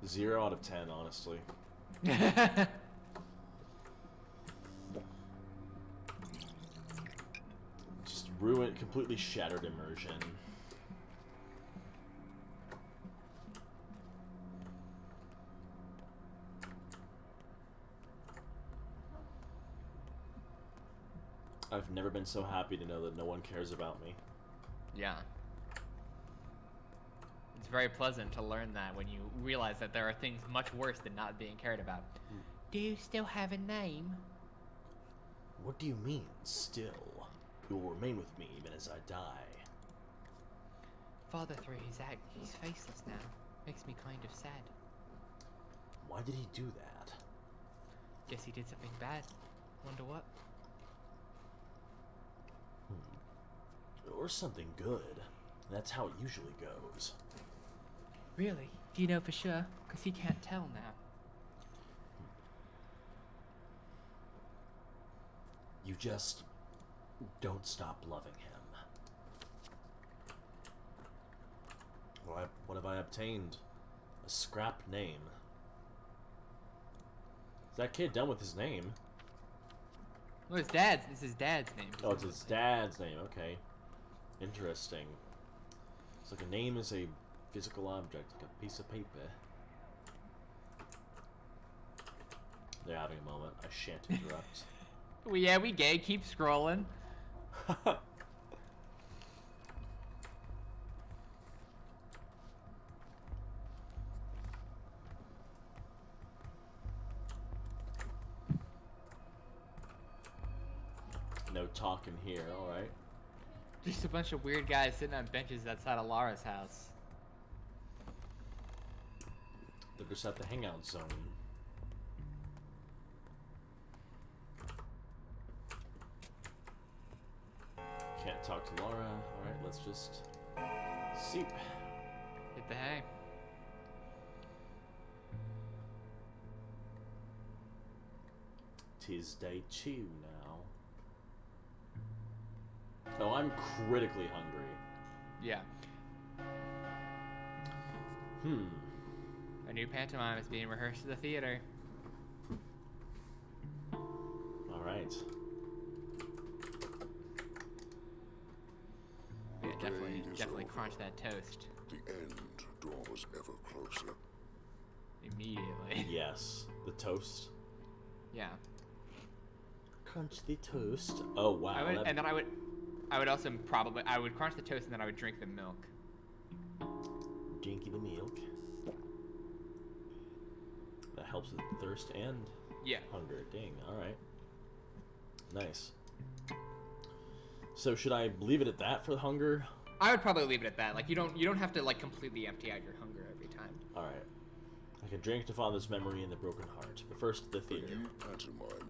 0 out of 10, honestly. Just ruined, completely shattered immersion. I've never been so happy to know that no one cares about me. Yeah. It's very pleasant to learn that when you realize that there are things much worse than not being cared about. Do you still have a name? What do you mean, still? You will remain with me even as I die. Father threw his out. He's faceless now. Makes me kind of sad. Why did he do that? Guess he did something bad. Wonder what? Or something good. That's how it usually goes. Really? Do you know for sure? Because he can't tell now. You just don't stop loving him. What have I obtained? A scrap name. Is that kid done with his name? Well, his dad's. It's his dad's name. Oh, it's his dad's name. Okay. Interesting. It's like a name is a physical object, like a piece of paper. They're having a moment. I shan't interrupt. Well, yeah, we gay. Keep scrolling. No talking here, alright. Just a bunch of weird guys sitting on benches outside of Lara's house. They're just at the hangout zone. Can't talk to Lara. Alright, let's just seep. Hit the hay. Tis day 2 now. Oh, I'm critically hungry. Yeah. A new pantomime is being rehearsed at the theater. Alright. Yeah, definitely over. crunch that toast. The end draws ever closer. Immediately. Yes. The toast. Yeah. Crunch the toast. Oh, wow. I would, that- and then I would also probably, I would crunch the toast and then I would drink the milk. Dinky the milk. That helps with thirst and Yeah. hunger. Dang. Alright. Nice. So should I leave it at that for the hunger? I would probably leave it at that. Like you don't have to like completely empty out your hunger every time. Alright. I can drink to father's memory and the broken heart. But first, the The theater. new pantomime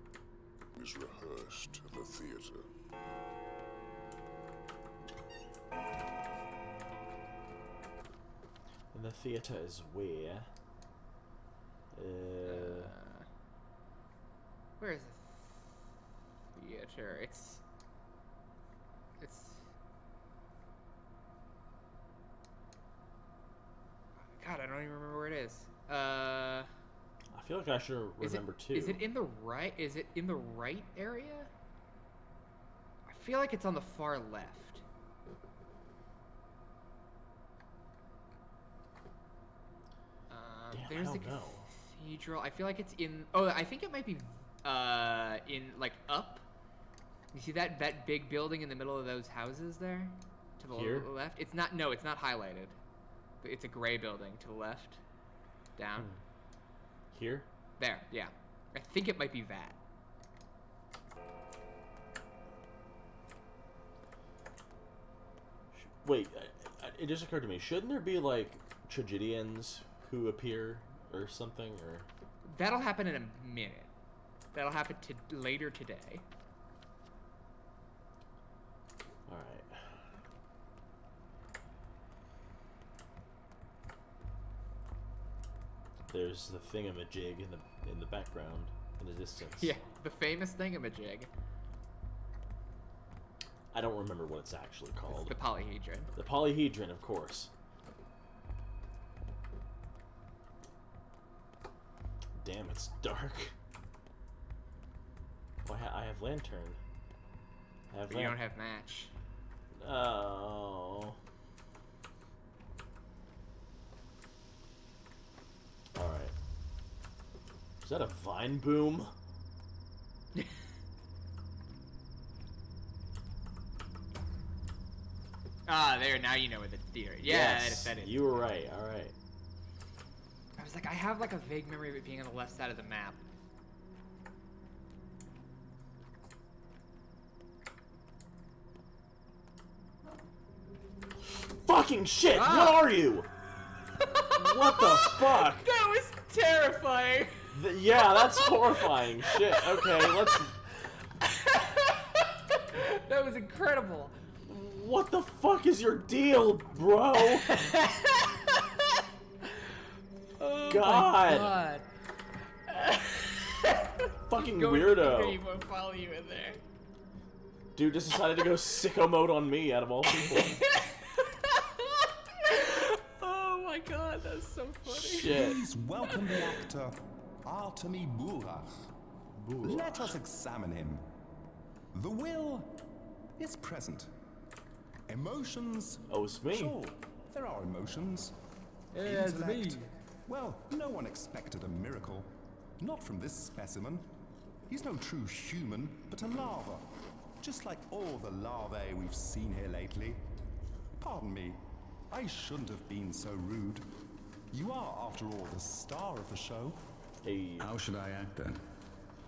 is rehearsed at the theater. And the theater is where? Where is the theater? It's. God, I don't even remember where it is. I feel like I should remember too. Is it in the right? Is it in the right area? I feel like it's on the far left. Damn, There's I the don't know. cathedral. I feel like it's in. Oh, I think it might be in like up. You see that big building in the middle of those houses there, to the Here? left. It's not. No, it's not highlighted. But it's a gray building to the left. Down. Here? There. Yeah. I think it might be that. Wait, it just occurred to me. Shouldn't there be like tragedians who appear or something? Or That'll happen in a minute. That'll happen later today. all right. There's the thingamajig in the background in the distance. Yeah, the famous thingamajig. I don't remember what it's actually It's called. the polyhedron. The polyhedron, of course. Damn, it's dark. Oh, I have lantern. I have But you don't have match. Oh. Alright. Is that a vine boom? Ah, there. Now you know where the theater. Yeah, Yes, that is. you were right. All right. I was like, I have like a vague memory of it being on the left side of the map. Fucking shit! Ah. What are you? What the fuck? That was terrifying. Yeah, that's horrifying. Shit. Okay, let's. That was incredible. What the fuck is your deal, bro? Oh God. My Fucking God. weirdo. He won't follow you in there. Dude just decided to go sicko mode on me out of all people. Oh my God, that's so funny. Shit. Please welcome the actor, Artemi Burach. Let us examine him. The will is present. Emotions. Oh, it's me. Sure, there are emotions. Yeah, it's me. Intellect. Well, no one expected a miracle. Not from this specimen. He's no true human, but a larva. Just like all the larvae we've seen here lately. Pardon me, I shouldn't have been so rude. You are, after all, the star of the show. Hey. How should I act then?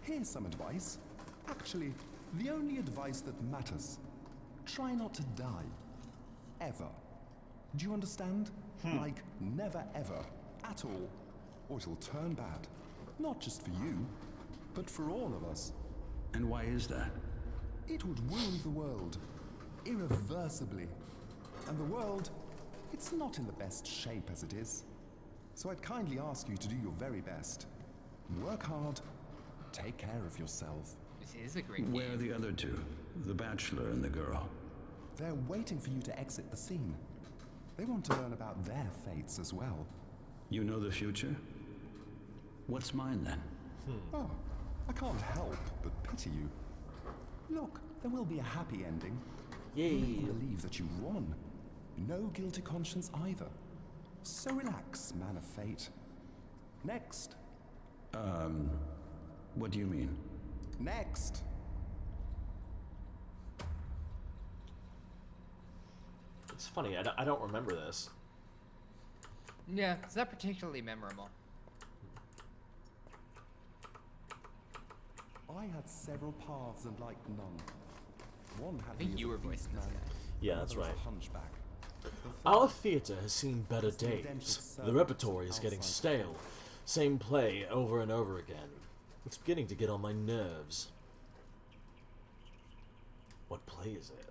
Here's some advice. Actually, the only advice that matters. Try not to die. Ever. Do you understand? Like, never ever. At all. Or it'll turn bad. Not just for you, but for all of us. And why is that? It would ruin the world. Irreversibly. And the world, it's not in the best shape as it is. So I'd kindly ask you to do your very best. Work hard. Take care of yourself. This is a great Where game. are the other two? The bachelor and the girl. They're waiting for you to exit the scene. They want to learn about their fates as well. You know the future? What's mine then? Oh, I can't help but pity you. Look, there will be a happy ending. Yay. You'll even believe that you won. No guilty conscience either. So relax, man of fate. Next. What do you mean? Next. It's funny, I don't remember this. Yeah, it's not particularly memorable. I had several paths and liked none. One had I think me as you a were beast voicing this man, guy. Yeah, the that's other as right. a hunchback. The third Our theatre has seen better was the days. indentured The repertory is servant getting outside. stale. Same play over and over again. It's beginning to get on my nerves. What play is it?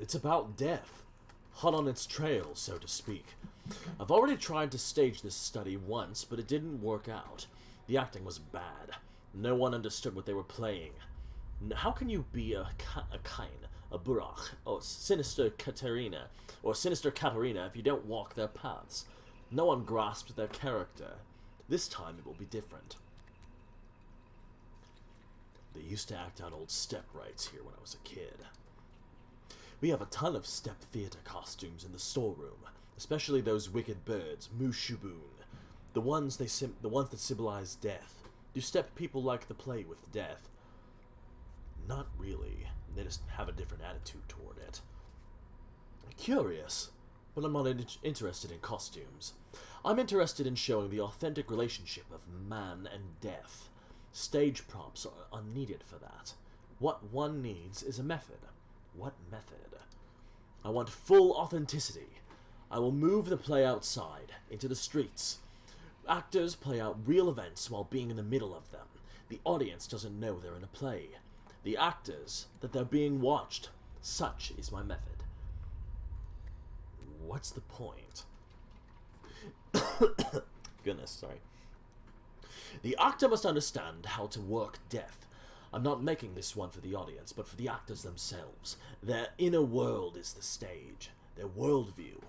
It's about death. Hot on its trail, so to speak. I've already tried to stage this study once, but it didn't work out. The acting was bad. No one understood what they were playing. How can you be a Kain, a Burach, or Sinister Katerina, or Sinister Katerina if you don't walk their paths? No one grasps their character. This time it will be different. They used to act out old step rights here when I was a kid. We have a ton of step theater costumes in the storeroom, especially those wicked birds, Mushuboon. The ones that symbolize death. Do step people like the play with death? Not really. They just have a different attitude toward it. Curious, but I'm not interested in costumes. I'm interested in showing the authentic relationship of man and death. Stage props are unneeded for that. What one needs is a method. What method? I want full authenticity. I will move the play outside, into the streets. Actors play out real events while being in the middle of them. The audience doesn't know they're in a play. The actors, that they're being watched. Such is my method. What's the point? Goodness, sorry. The actor must understand how to work death. I'm not making this one for the audience, but for the actors themselves. Their inner world is the stage, their worldview.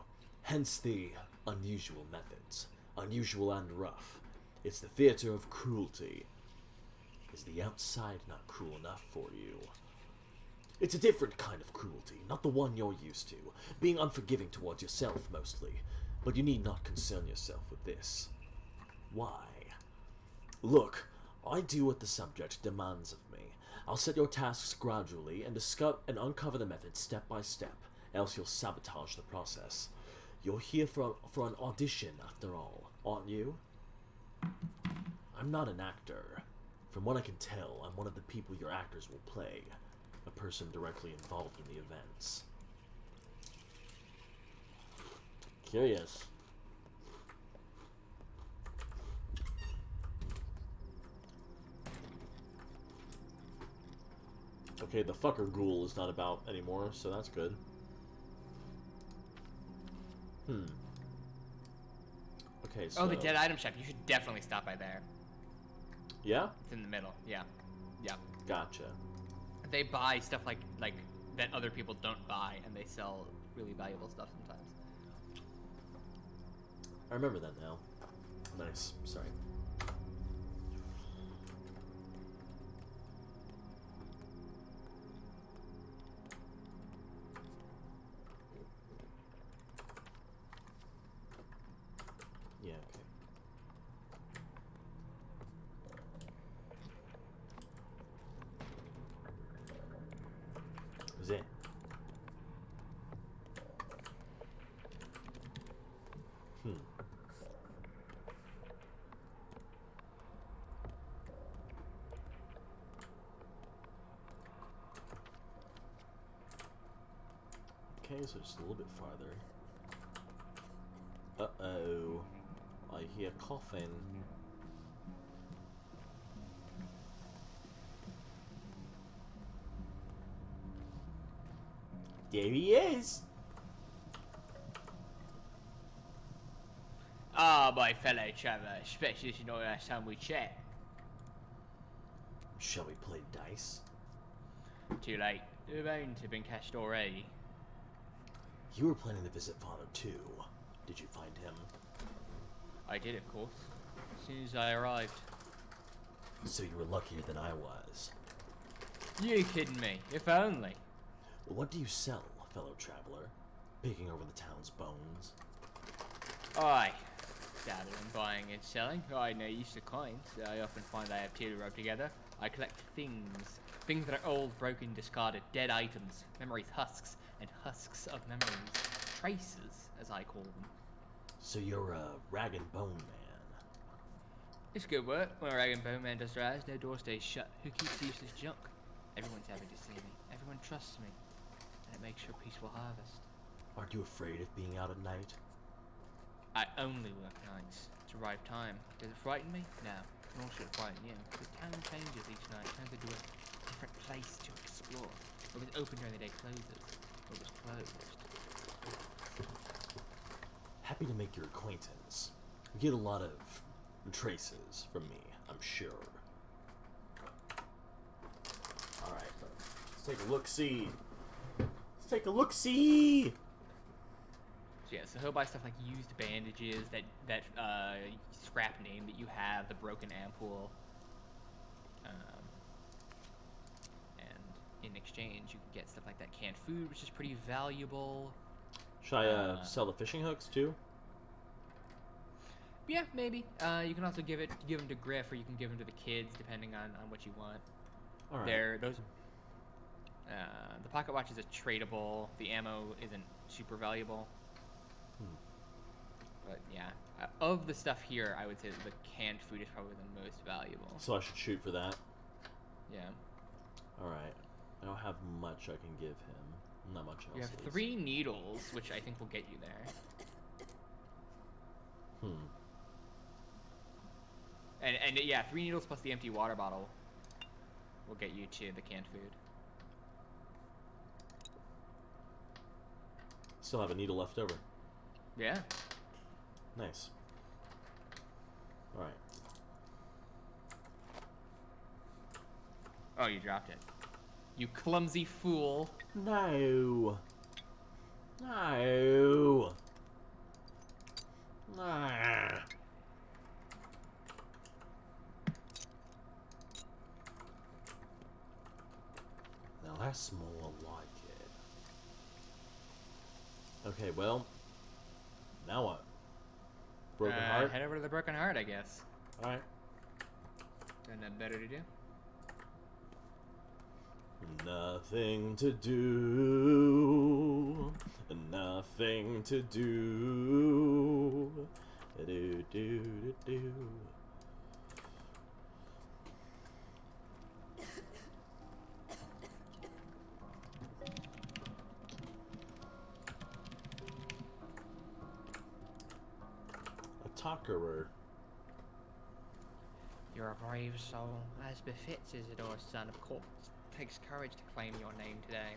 Hence the unusual methods. Unusual and rough. It's the theater of cruelty. Is the outside not cruel enough for you? It's a different kind of cruelty, not the one you're used to. Being unforgiving towards yourself, mostly. But you need not concern yourself with this. Why? Look, I do what the subject demands of me. I'll set your tasks gradually and discover and uncover the method step by step, else you'll sabotage the process. You're here for an audition, after all, aren't you? I'm not an actor. From what I can tell, I'm one of the people your actors will play. A person directly involved in the events. Curious. Okay, the fucker ghoul is not about anymore, so that's good. Okay, so... Oh, the dead item shop. You should definitely stop by there. Yeah? It's in the middle. Yeah. Yeah. Gotcha. They buy stuff like that other people don't buy, and they sell really valuable stuff sometimes. I remember that now. Nice. Sorry. Yeah, okay. Was it? Okay, so just a little bit farther. Uh-oh. I hear coughing. There he is! Ah, my fellow traveller, especially as you know last time we chat. Shall we play dice? Too late. The bones have been cast already. You were planning to visit Father too. Did you find him? I did, of course. As soon as I arrived. So you were luckier than I was. You kidding me? If only. Well, what do you sell, fellow traveler? Picking over the town's bones? Aye. Dabble in buying and selling. I no use to coins. I often find I have two to rub together. I collect things. Things that are old, broken, discarded, dead items. Memories, husks, and husks of memories. Traces, as I call them. So you're a rag and bone man. It's good work. When a rag and bone man does rise, no door stays shut. Who keeps useless junk? Everyone's happy to see me. Everyone trusts me. And it makes for a peaceful harvest. Aren't you afraid of being out at night? I only work nights. It's arrived time. Does it frighten me? No. Nor should it frighten you. The town changes each night. Turns into a different place to explore. It was open during the day, closes. It was closed. Happy to make your acquaintance. You get a lot of traces from me, I'm sure. Alright, let's take a look-see. Let's take a look-see! So yeah, so he'll buy stuff like used bandages, that scrap name that you have, the broken ampoule. And in exchange, you can get stuff like that canned food, which is pretty valuable. Should I sell the fishing hooks too? Yeah, maybe. You can also give them to Griff, or you can give them to the kids, depending on what you want. All right. The pocket watch is a tradable. The ammo isn't super valuable. But yeah, of the stuff here, I would say that the canned food is probably the most valuable. So I should shoot for that? Yeah. Alright. I don't have much I can give him. Not much else. You have 3 needles, which I think will get you there. And yeah, 3 needles plus the empty water bottle will get you to the canned food. Still have a needle left over. Yeah. Nice. Alright. Oh, you dropped it. You clumsy fool. No. No. Nah. Now that's more like it. Okay, well. Now what? Broken Heart? Head over to the Broken Heart, I guess. Alright. Got nothing better to do. Nothing to do. nothing to do. Do do do do. A talkerer. You're a brave soul, as befits Isidore's son of course. Takes courage to claim your name today.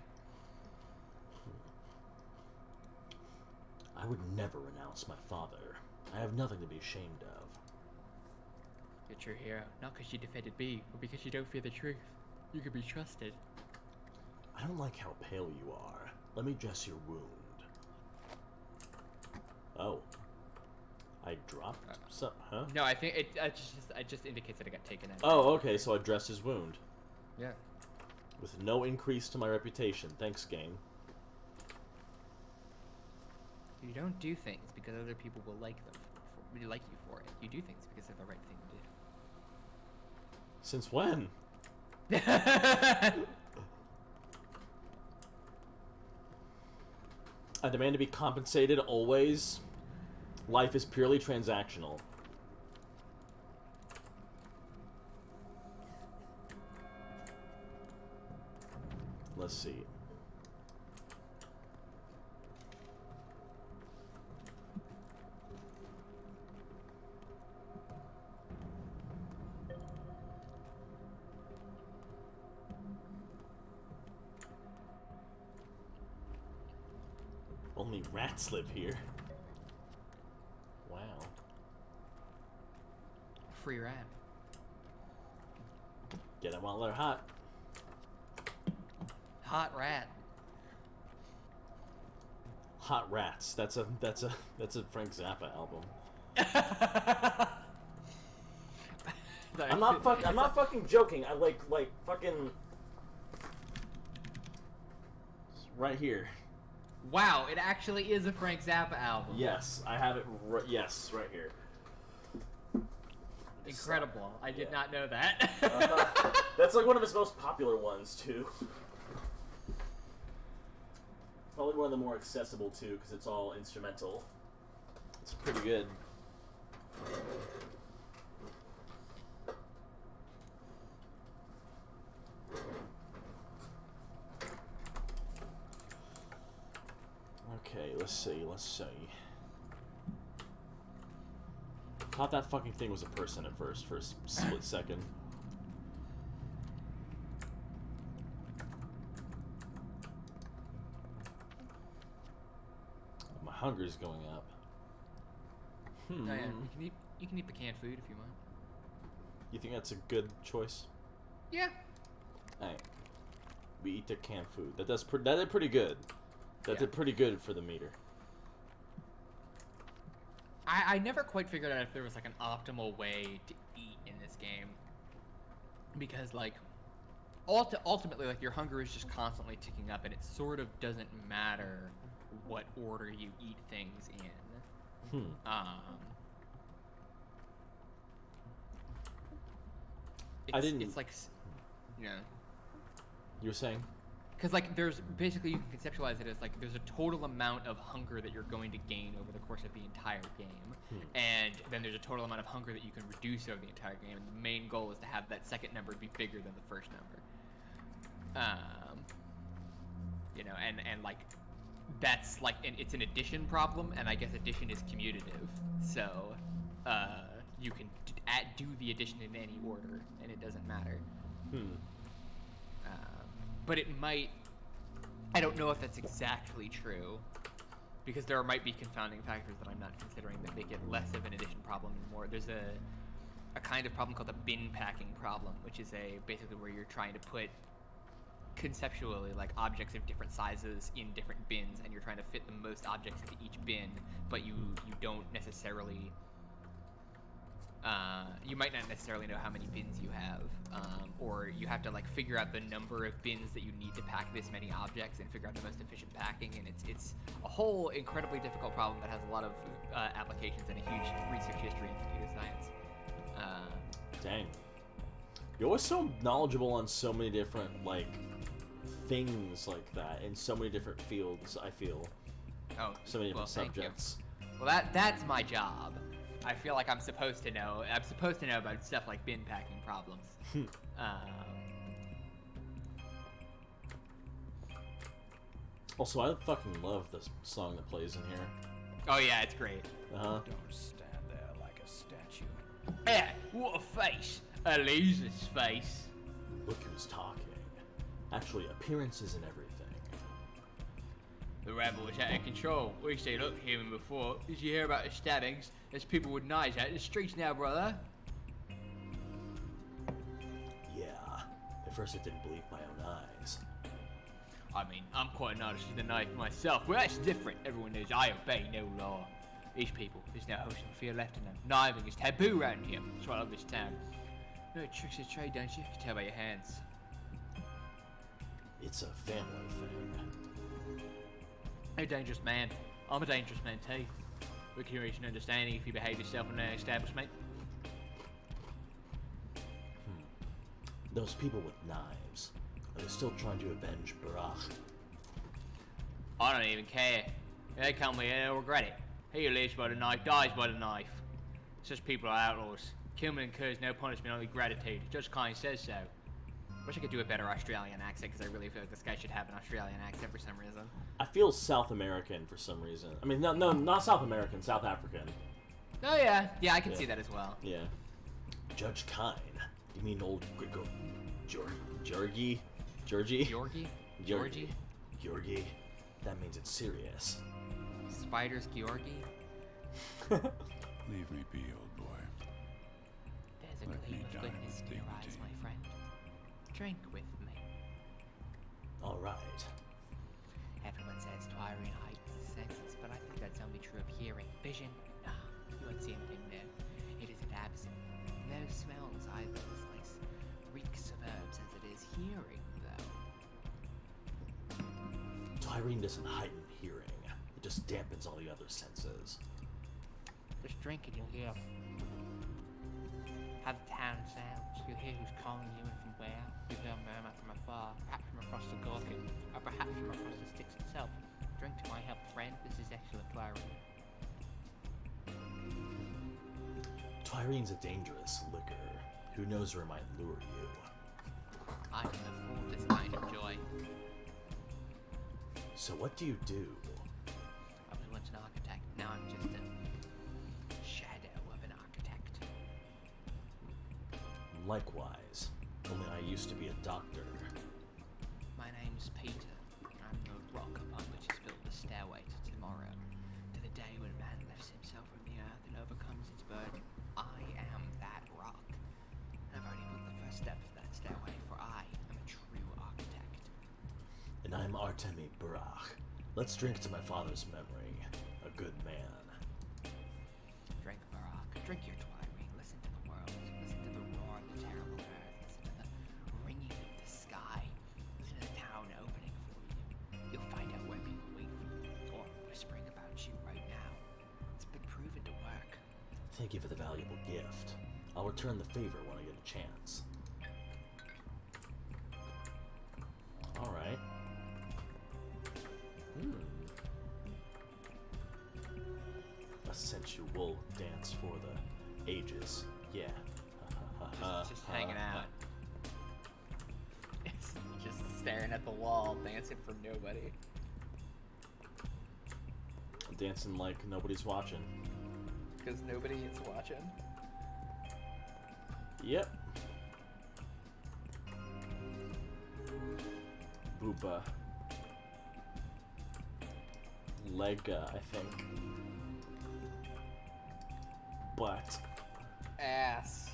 I would never renounce my father. I have nothing to be ashamed of. You're a true hero, not because you defended me, but because you don't fear the truth. You can be trusted. I don't like how pale you are. Let me dress your wound. Oh. I dropped some, huh? No, I think it just indicates that it got taken out. Oh, okay, so I dressed his wound. Yeah. With no increase to my reputation. Thanks, game. You don't do things because other people will like them, like you for it. You do things because they're the right thing to do. Since when? I demand to be compensated always. Life is purely transactional. Let's see. Only rats live here. Wow. Free rat. Get them while they're hot. Hot rat. Hot Rats. That's a Frank Zappa album. I'm not fucking joking. I like fucking right here. Wow, it actually is a Frank Zappa album. Yes, I have it. Yes, right here. Incredible. I did not know that. That's like one of his most popular ones too. Probably one of the more accessible too, because it's all instrumental. It's pretty good. Okay, let's see. Thought that fucking thing was a person at first for a split second. My hunger's going up. Oh, yeah. You can eat the canned food if you want. You think that's a good choice? Yeah. Hey, we eat the canned food. That did pretty good. That did pretty good for the meter. I never quite figured out if there was like an optimal way to eat in this game, because like ultimately like your hunger is just constantly ticking up, and it sort of doesn't matter what order you eat things in. It's like, you know. You were saying? Because, like, there's basically, you can conceptualize it as, like, there's a total amount of hunger that you're going to gain over the course of the entire game. And then there's a total amount of hunger that you can reduce over the entire game. And the main goal is to have that second number be bigger than the first number. You know, and like, that's, like, it's an addition problem, and I guess addition is commutative. So, you can do the addition in any order, and it doesn't matter. But it might, I don't know if that's exactly true, because there might be confounding factors that I'm not considering that make it less of an addition problem and more. There's a kind of problem called the bin packing problem, which is basically where you're trying to put conceptually like objects of different sizes in different bins, and you're trying to fit the most objects into each bin, but you don't necessarily, you might not necessarily know how many bins you have, or you have to like figure out the number of bins that you need to pack this many objects and figure out the most efficient packing, and it's a whole incredibly difficult problem that has a lot of applications and a huge research history in computer science. Dang. You're always so knowledgeable on so many different like things like that in so many different fields, I feel. Oh, So many different thank you. subjects. Well, that's my job. I feel like I'm supposed to know. I'm supposed to know about stuff like bin packing problems. Also, I fucking love this song that plays in here. Oh yeah, it's great. Uh-huh. Don't stand there like a statue. Yeah, what a face! A loser's face. Look who's talking. Actually, appearance isn't everything. The rabble is out of control. We say, look, human before. Did you hear about the stabbings? There's people with knives out in the streets now, brother. Yeah. At first I didn't believe my own eyes. I mean, I'm quite an artist with a knife myself, but that's different. Everyone knows I obey no law. These people, there's no hope and fear left in them. Kniving is taboo around here. That's why I love this town. No tricks of trade, don't you? You can tell by your hands. It's a family thing. You're a dangerous man. I'm a dangerous man too. We can reach an understanding if you behave yourself in an establishment. Those people with knives. Are they still trying to avenge Barach? I don't even care. If they come here, they'll regret it. He who lives by the knife dies by the knife. Such people are outlaws. Killing incurs no punishment, only gratitude. Judge Klein says so. Wish I could do a better Australian accent, because I really feel like this guy should have an Australian accent for some reason. I feel South American for some reason. I mean, no, not South American, South African. Oh yeah, yeah, I can see that as well. Yeah. Judge Kine. You mean old Grigo... Georgie? Georgie? Georgie. That means it's serious. Spiders Georgie? Leave me be, old boy. There's a Let gleam me of die goodness with in your dignity. eyes, my friend. Drink with me. Alright. Everyone says Twirene heightens the senses, but I think that's only true of hearing. Vision? Nah, you won't see anything there. It isn't absent. No smells either. This place reeks of herbs as it is hearing, though. Tyrene doesn't heighten hearing. It just dampens all the other senses. Just drink and you'll hear how the town sounds. You'll hear who's calling you and from where. You'll hear a murmur from afar, perhaps from across the gorget, or perhaps from across the sticks itself. Drink to my health, friend. This is excellent Twirene. Tyrene's a dangerous liquor. Who knows where it might lure you? I can afford this kind of joy. So what do you do? I was once an architect. Now I'm just a shadow of an architect. Likewise. Only I used to be a doctor. My name's Peter. I'm the rock upon which is built the stairway to tomorrow. To the day when man lifts himself from the earth and overcomes its burden. I am that rock. And I've already put the first steps of that stairway, for I am a true architect. And I'm Artemi Barach. Let's drink to my father's memory. A good man. Drink, Barak. Drink your Twirene. Listen to the world. Listen to the roar of the terrible earth. Listen to the ringing of the sky. Listen to the town opening for you. You'll find out where people wait for you, or whispering about you right now. It's been proven to work. Thank you for the valuable gift. I'll return the favor when I get a chance. Alright. A sensual dance for the ages. Yeah. Just hanging out. It's just staring at the wall, dancing for nobody. Dancing like nobody's watching. Because nobody is watching. Yep. Booba. Lega, I think. But Ass.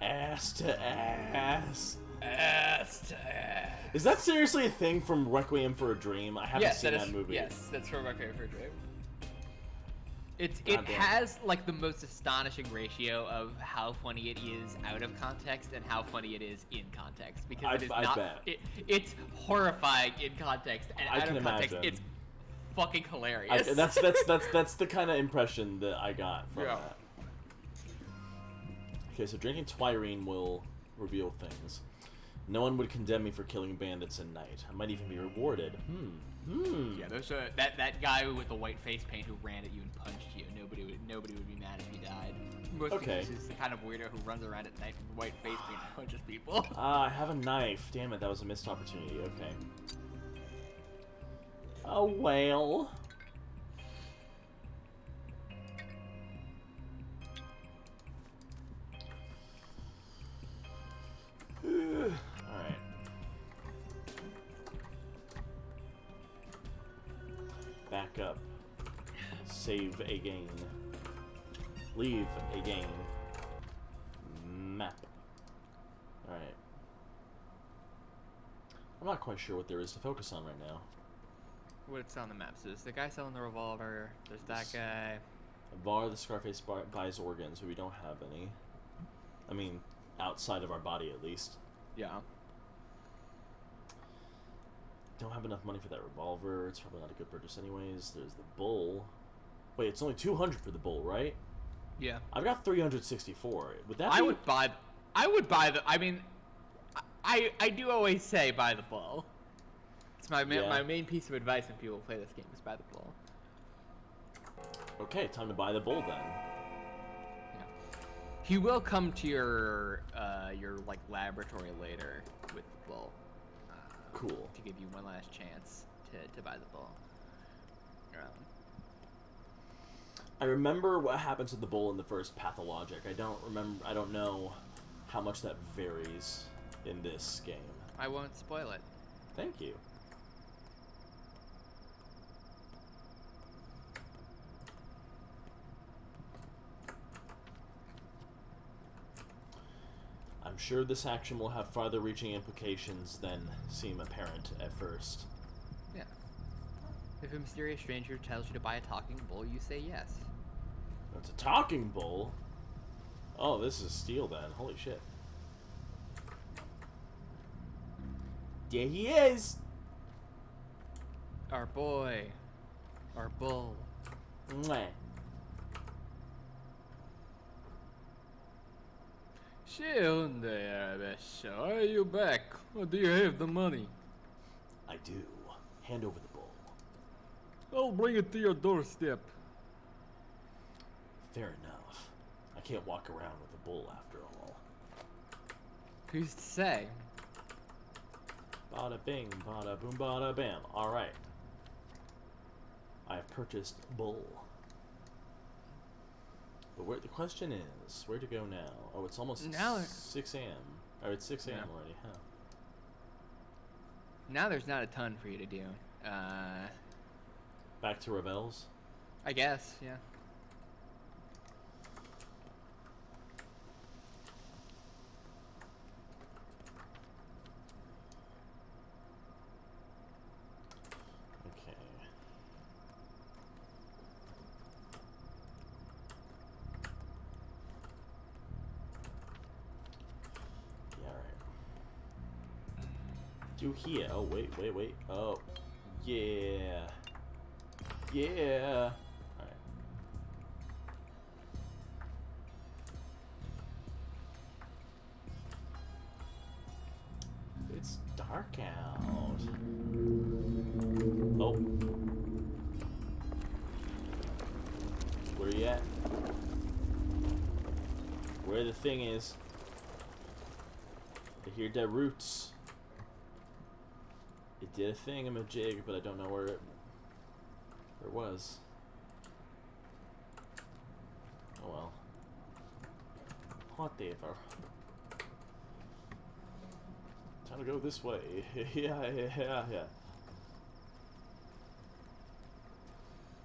ass to ass. Ass to ass. Is that seriously a thing from Requiem for a Dream? I haven't seen that movie. Yes, that's from my favorite dream. It Goddamn. has like the most astonishing ratio of how funny it is out of context and how funny it is in context, because it is I not. bet. It's horrifying in context, and I out can of context, imagine. it's fucking hilarious. That's the kind of impression that I got from Yeah. that. Okay, so drinking Twirene will reveal things. No one would condemn me for killing bandits at night. I might even be rewarded. Yeah, there's that guy with the white face paint who ran at you and punched you. Nobody would be mad if he died. Mostly Okay. He's the kind of weirdo who runs around at night with white face paint and punches people. I have a knife. Damn it, that was a missed opportunity. Okay. A whale. Alright. Back up. Save again. Leave again. Map. Alright. I'm not quite sure what there is to focus on right now. What's on the map? So there's the guy selling the revolver. There's that guy. Var the Scarface buys organs, but we don't have any. I mean, outside of our body at least. Yeah. Don't have enough money for that revolver. It's probably not a good purchase anyways. There's the bull. Wait, it's only 200 for the bull, right? Yeah. I've got 364. Would that I be... would buy the. I mean, I do always say buy the bull. It's my main piece of advice when people play this game is buy the bull. Okay, time to buy the bull then. Yeah. He will come to your like laboratory later with the bull. Cool. To give you one last chance to buy the bull. I remember what happens to the bull in the first Pathologic. I don't know how much that varies in this game. I won't spoil it. Thank you. I'm sure this action will have farther reaching implications than seem apparent at first. Yeah. If a mysterious stranger tells you to buy a talking bull, you say yes. It's a talking bull? Oh, this is steel then. Holy shit. There he is! Our boy. Our bull. Mwah. Shield there, Besha. Are you back? Or do you have the money? I do. Hand over the bull. I'll bring it to your doorstep. Fair enough. I can't walk around with a bull after all. Who's to say? Bada bing, bada boom, bada bam. Alright. I have purchased bull. But where the question is, where to go now? Oh, it's almost Now 6 a.m. Or it's 6 a.m. already, huh? Now there's not a ton for you to do. Back to Ravel's? I guess, yeah. Okay. Yeah, alright. Do here. Oh, wait. Oh, yeah. Yeah. Alright. It's dark out. Oh. Where you at? Where the thing is? I hear the roots. It did a thingamajig, but I don't know where it was. Oh well. Whatever. Time to go this way. Yeah.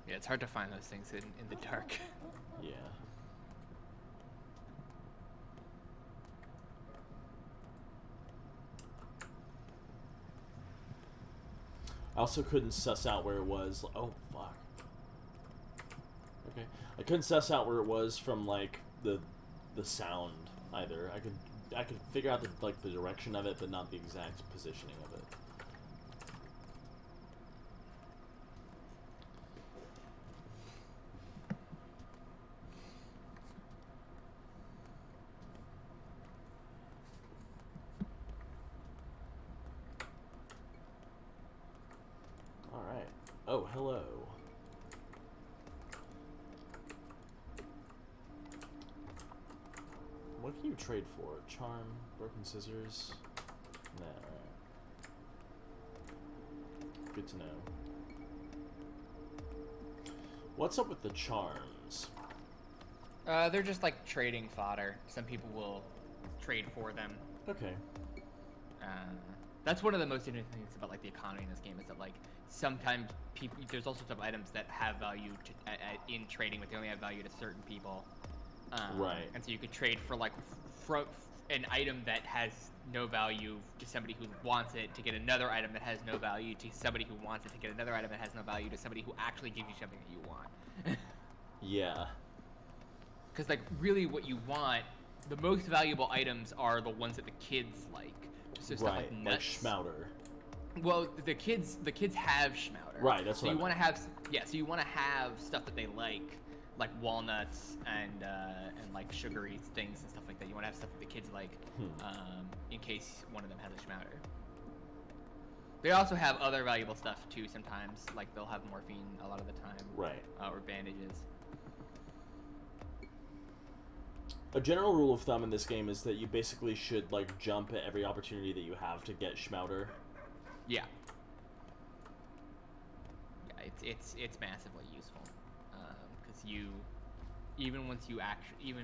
Yeah, it's hard to find those things in the dark. Yeah. I also couldn't suss out where it was. Oh, fuck. Okay. I couldn't suss out where it was from, like, the sound either. I could figure out the direction of it, but not the exact positioning of it. Oh, hello. What can you trade for? Charm, broken scissors? Nah, alright. Good to know. What's up with the charms? They're just like trading fodder. Some people will trade for them. Okay. That's one of the most interesting things about like the economy in this game is that like sometimes people there's all sorts of items that have value to, in trading, but they only have value to certain people. Right. And so you could trade for like an item that has no value to somebody who wants it to get another item that has no value to somebody who wants it to get another item that has no value to somebody who actually gives you something that you want. Yeah. Because like really what you want, the most valuable items are the ones that the kids like. So stuff like nuts. Like Schmouder. Well, the kids have Schmouder. Right, that's what so I you want to have so you want to have stuff that they like walnuts and like sugary things and stuff like that. You want to have stuff that the kids like, in case one of them has a Schmouder. They also have other valuable stuff too. Sometimes, like they'll have morphine a lot of the time. Right. Or bandages. A general rule of thumb in this game is that you basically should like jump at every opportunity that you have to get Schmouder. Yeah. Yeah, it's massively useful because even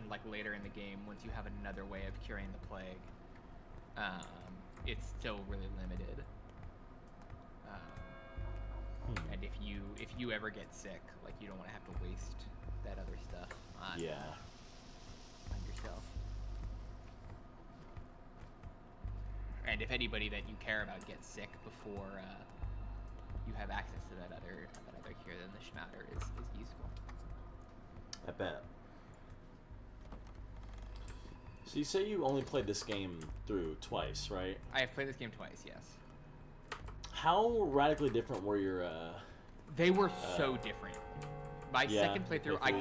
like later in the game, once you have another way of curing the plague, it's still really limited. And if you ever get sick, like you don't want to have to waste that other stuff on yourself. And if anybody that you care about gets sick before you have access to that other cure, then the Schmouder is useful. I bet. So you say you only played this game through twice, right? I have played this game twice, yes. How radically different were your They were so different. My second playthrough, I got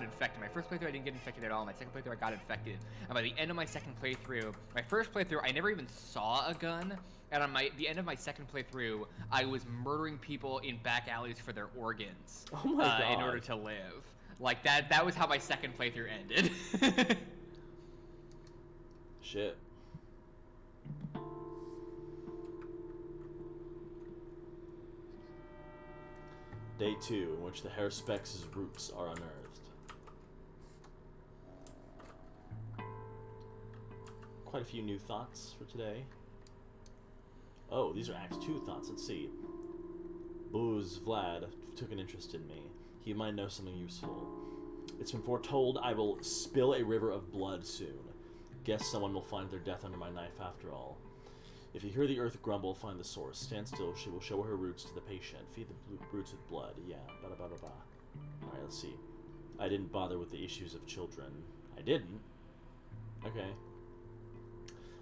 infected. My first playthrough, I didn't get infected at all. My second playthrough, I got infected. And by the end of my second playthrough, my first playthrough, I never even saw a gun. And on the end of my second playthrough, I was murdering people in back alleys for their organs. Oh my God. In order to live. Like that was how my second playthrough ended. Shit. Day 2, in which the Haruspex' roots are unearthed. Quite a few new thoughts for today. Oh, these are Act 2 thoughts. Let's see. Booz Vlad took an interest in me. He might know something useful. It's been foretold I will spill a river of blood soon. Guess someone will find their death under my knife after all. If you hear the earth grumble, find the source. Stand still, she will show her roots to the patient. Feed the roots with blood. Yeah, ba-da-ba-da-ba. Alright, let's see. I didn't bother with the issues of children. I didn't? Okay.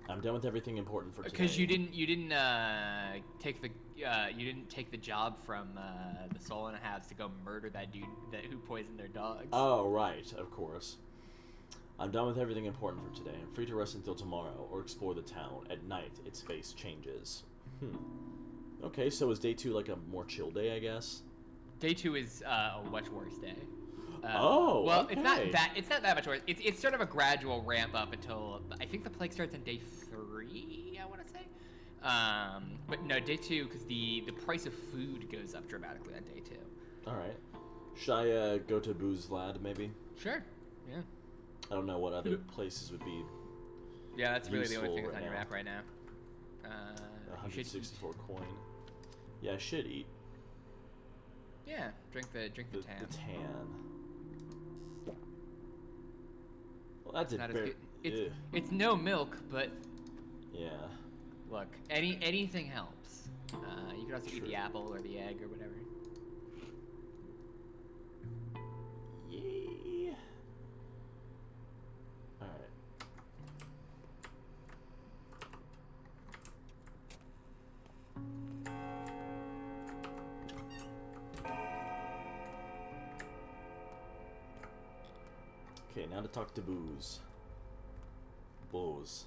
I'm done with everything important for today. Because you didn't take the job from the Soul and a Halves to go murder that dude who poisoned their dogs. Oh, right, of course. I'm done with everything important for today. I'm free to rest until tomorrow, or explore the town. At night, its face changes. Okay, so is day 2 like a more chill day, I guess? Day 2 is a much worse day. Well, okay. It's not that much worse. It's sort of a gradual ramp up until I think the plague starts on day 3. I want to say, but no, day 2 because the price of food goes up dramatically on day 2. All right. Should I go to Booz Vlad maybe? Sure. Yeah. I don't know what other places would be. Yeah, that's really the only thing useful that's on your right map right now. 164 coin. Yeah, I should eat. Yeah, drink the tan. The tan. Well, that did Not as very. good. It's no milk, but Yeah. look, anything helps. You could also eat the apple or the egg or whatever. Yeah. All right. Okay, now to talk to Booz. Booz.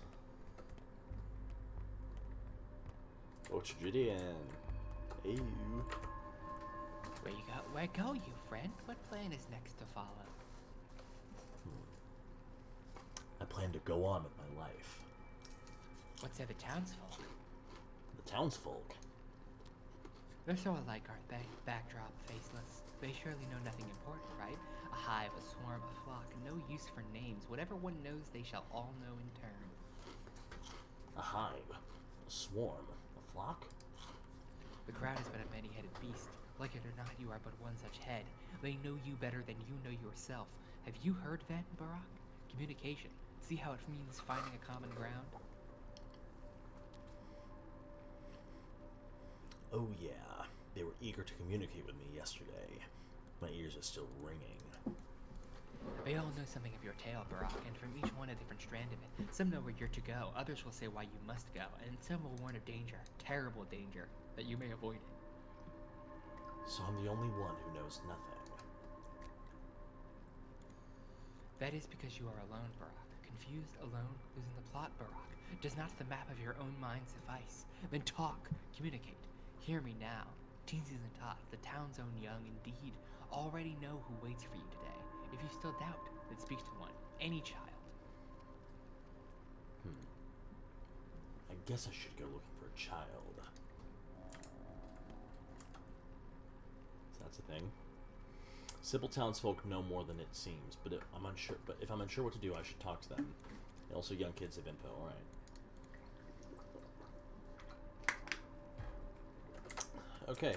Otridian. Ew. Where go you, friend? What plan is next to follow? I plan to go on with my life. What say the townsfolk? The townsfolk? They're so alike, aren't they? Backdrop, faceless. They surely know nothing important, right? A hive, a swarm, a flock. No use for names. Whatever one knows, they shall all know in turn. A hive, a swarm, a flock? The crowd is but a many-headed beast. Like it or not, you are but one such head. They know you better than you know yourself. Have you heard that, Barack? Communication. See how it means finding a common ground? Oh yeah, they were eager to communicate with me yesterday. My ears are still ringing. They all know something of your tale, Barack, and from each one a different strand of it. Some know where you're to go, others will say why you must go, and some will warn of danger, terrible danger, that you may avoid it. So I'm the only one who knows nothing. That is because you are alone, Barack. Confused, alone, losing the plot, Barack. Does not the map of your own mind suffice? Then talk, communicate. Hear me now. Teensies and tots, the town's own young, indeed, already know who waits for you today. If you still doubt, then speak to one, any child. I guess I should go looking for a child. So that's a thing. Simple townsfolk know more than it seems, but if I'm unsure what to do, I should talk to them. And also, young kids have info. All right. Okay.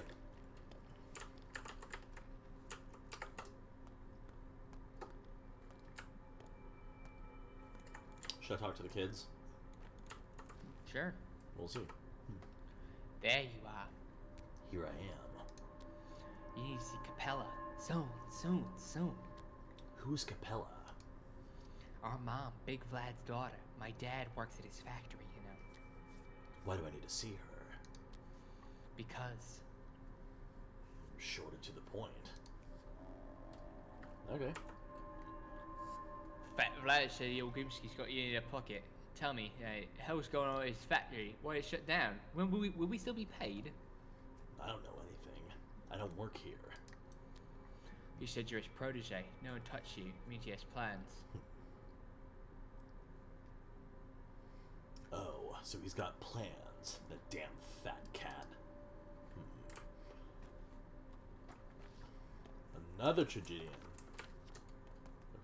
Should I talk to the kids? Sure. We'll see. There you are. Here I am. You need to see Capella. Soon. Who's Capella? Our mom, Big Vlad's daughter. My dad works at his factory, you know. Why do I need to see her? Because. Short and to the point. Okay. Fat Vlad said Grimsky's got you in a pocket. Tell me, hell's going on at his factory? Why is it shut down? When will we still be paid? I don't know anything. I don't work here. You said you're his protege. No one touched you. Means he has plans. Oh, so he's got plans. The damn fat cat. Another tragedian.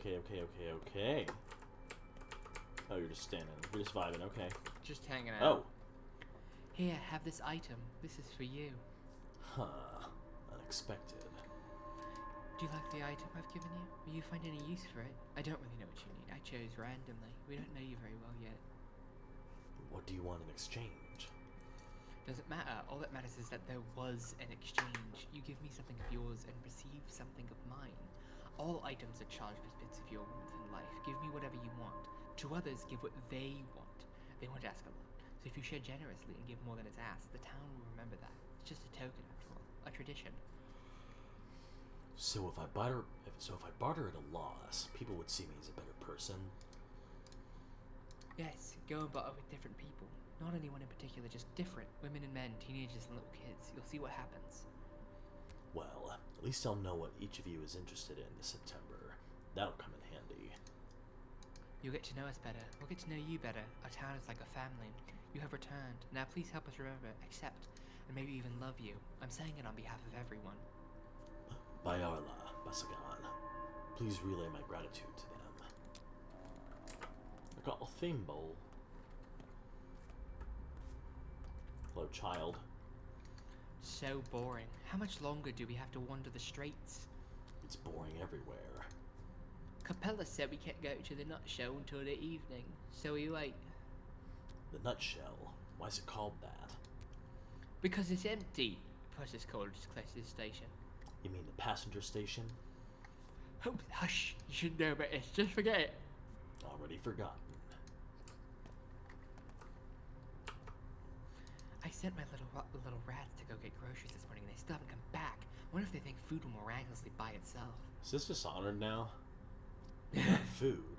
Okay. Oh, you're just standing. You're just vibing. Okay. Just hanging out. Oh. Here, have this item. This is for you. Huh. Unexpected. Do you like the item I've given you? Will you find any use for it? I don't really know what you need. I chose randomly. We don't know you very well yet. What do you want in exchange? Doesn't matter. All that matters is that there was an exchange. You give me something of yours and receive something of mine. All items are charged with bits of your warmth and life. Give me whatever you want. To others, give what they want. They won't ask a lot. So if you share generously and give more than it's asked, the town will remember that. It's just a token after all. A tradition. So if I barter at a loss, people would see me as a better person. Yes, go and barter with different people. Not anyone in particular, just different. Women and men, teenagers and little kids. You'll see what happens. Well, at least I'll know what each of you is interested in this September. That'll come in handy. You'll get to know us better. We'll get to know you better. Our town is like a family. You have returned. Now please help us remember, accept, and maybe even love you. I'm saying it on behalf of everyone. Bayarla, Basagan. Please relay my gratitude to them. I got a theme bowl. Hello, child. So boring. How much longer do we have to wander the streets? It's boring everywhere. Capella said we can't go to the nut show until the evening, so we wait. The nutshell. Why is it called that? Because it's empty. Plus it's called just close to the station. You mean the passenger station? Oh, hush. You should know about this. Just forget it. Already forgotten. I sent my little rats to go get groceries this morning and they still haven't come back. Wonder if they think food will miraculously buy itself. Is this Dishonored now? Not food.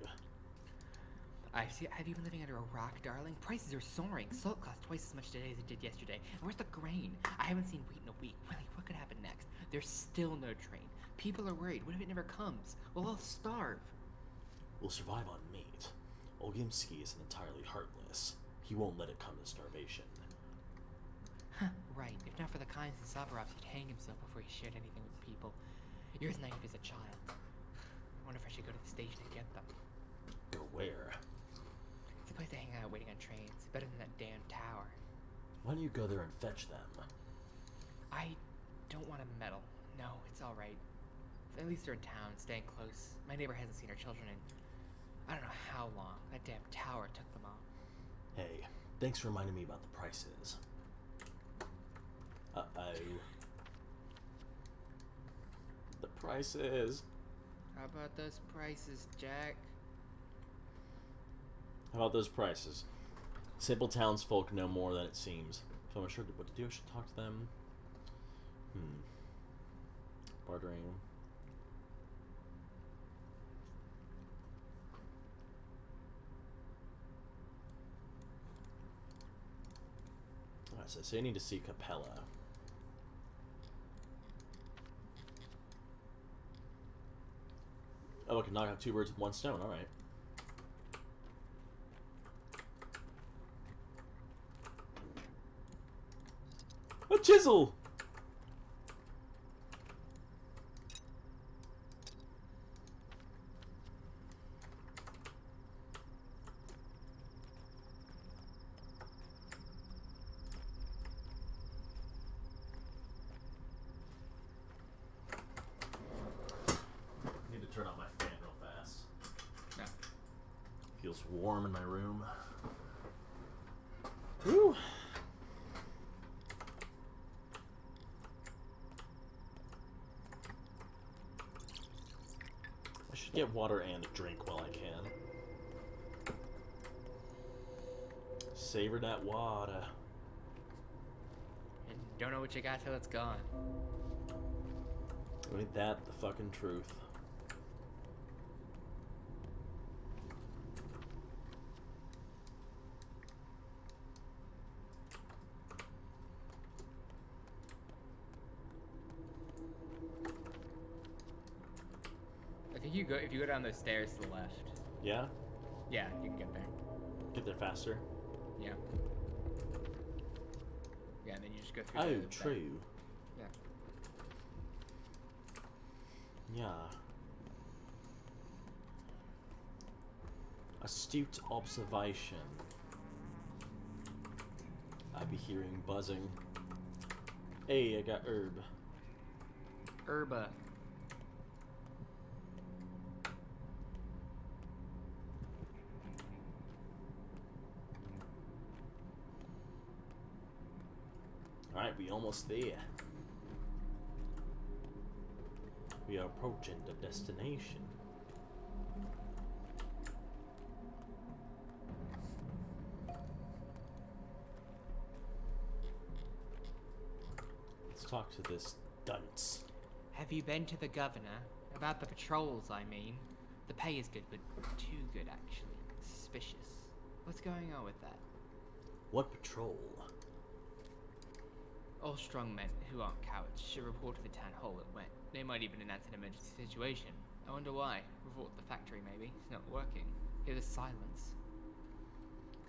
Have you been living under a rock, darling? Prices are soaring. Salt costs twice as much today as it did yesterday. And where's the grain? I haven't seen wheat in a week. Willie, what could happen next? There's still no train. People are worried. What if it never comes? We'll all starve. We'll survive on meat. Olgimsky isn't entirely heartless. He won't let it come to starvation. Huh, right. If not for the kindness of Sabarovs, he'd hang himself before he shared anything with people. You're as naive as a child. I wonder if I should go to the station and get them. Go where? It's a place to hang out waiting on trains. Better than that damn tower. Why don't you go there and fetch them? I don't want to meddle. No, it's alright. At least they're in town, staying close. My neighbor hasn't seen her children in I don't know how long. That damn tower took them all. Hey, thanks for reminding me about the prices. Uh-oh. The prices. How about those prices, Jack? How about those prices? Simple townsfolk know more than it seems. If I'm unsure what to do, I should talk to them. Bartering. Alright, so you need to see Capella. Oh, I can knock out 2 birds with 1 stone, alright. A chisel! Need to turn on my fan real fast. No. Feels warm in my room. Woo! I should get water and a drink while I can. Savor that water. And don't know what you got till it's gone. Ain't that the fucking truth? I think if you go down those stairs to the left. Yeah? Yeah, you can get there. Get there faster? Yeah. Yeah, and then you just go through. Oh, the true. Yeah. Yeah. Astute observation. I be hearing buzzing. Hey, I got herb. Herba. Alright, we almost there. We are approaching the destination. Let's talk to this dunce. Have you been to the governor? About the patrols, I mean. The pay is good, but too good, actually. Suspicious. What's going on with that? What patrol? All strong men who aren't cowards should report to the town hall at Went. They might even announce an emergency situation. I wonder why. Report the factory, maybe. It's not working. Hear the silence.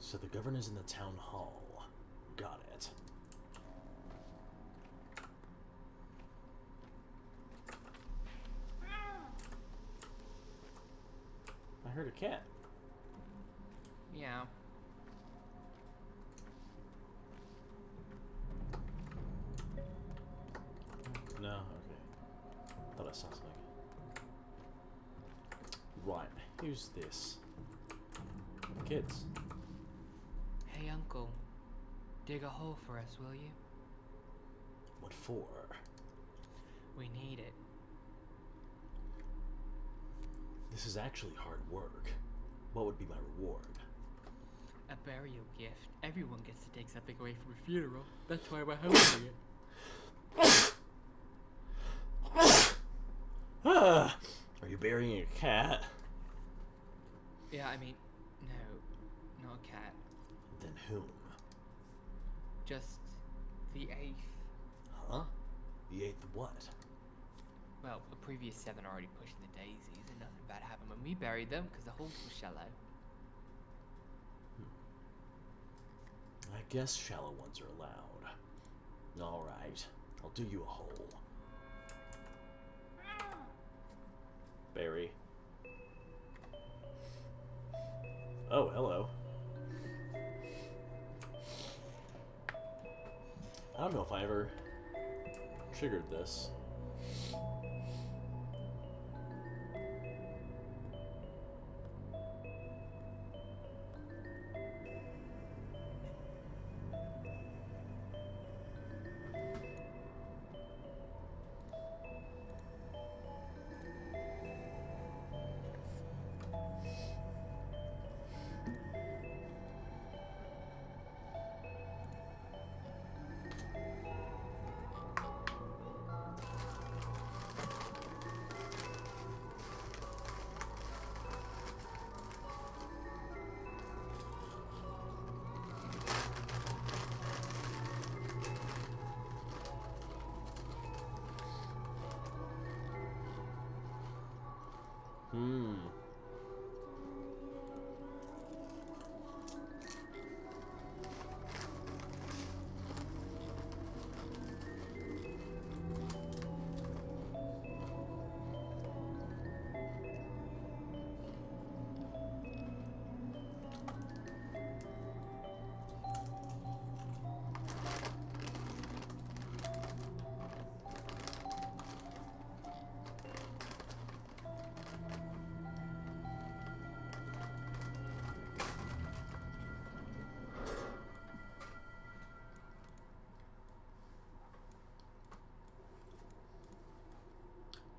So the governor's in the town hall. Got it. I heard a cat. Yeah. No, okay. Thought I saw something. Right, who's this? Kids. Hey, Uncle. Dig a hole for us, will you? What for? We need it. This is actually hard work. What would be my reward? A burial gift. Everyone gets to take something away from a funeral. That's why we're hosting it. Are you burying a cat? Yeah, I mean, no. whom? Just the 8th. Huh? The 8th what? Well, the previous 7 already pushed the daisies, and nothing bad happened when we buried them because the holes were shallow. I guess shallow ones are allowed. Alright, I'll do you a hole. Barry. Oh, hello. I don't know if I ever triggered this.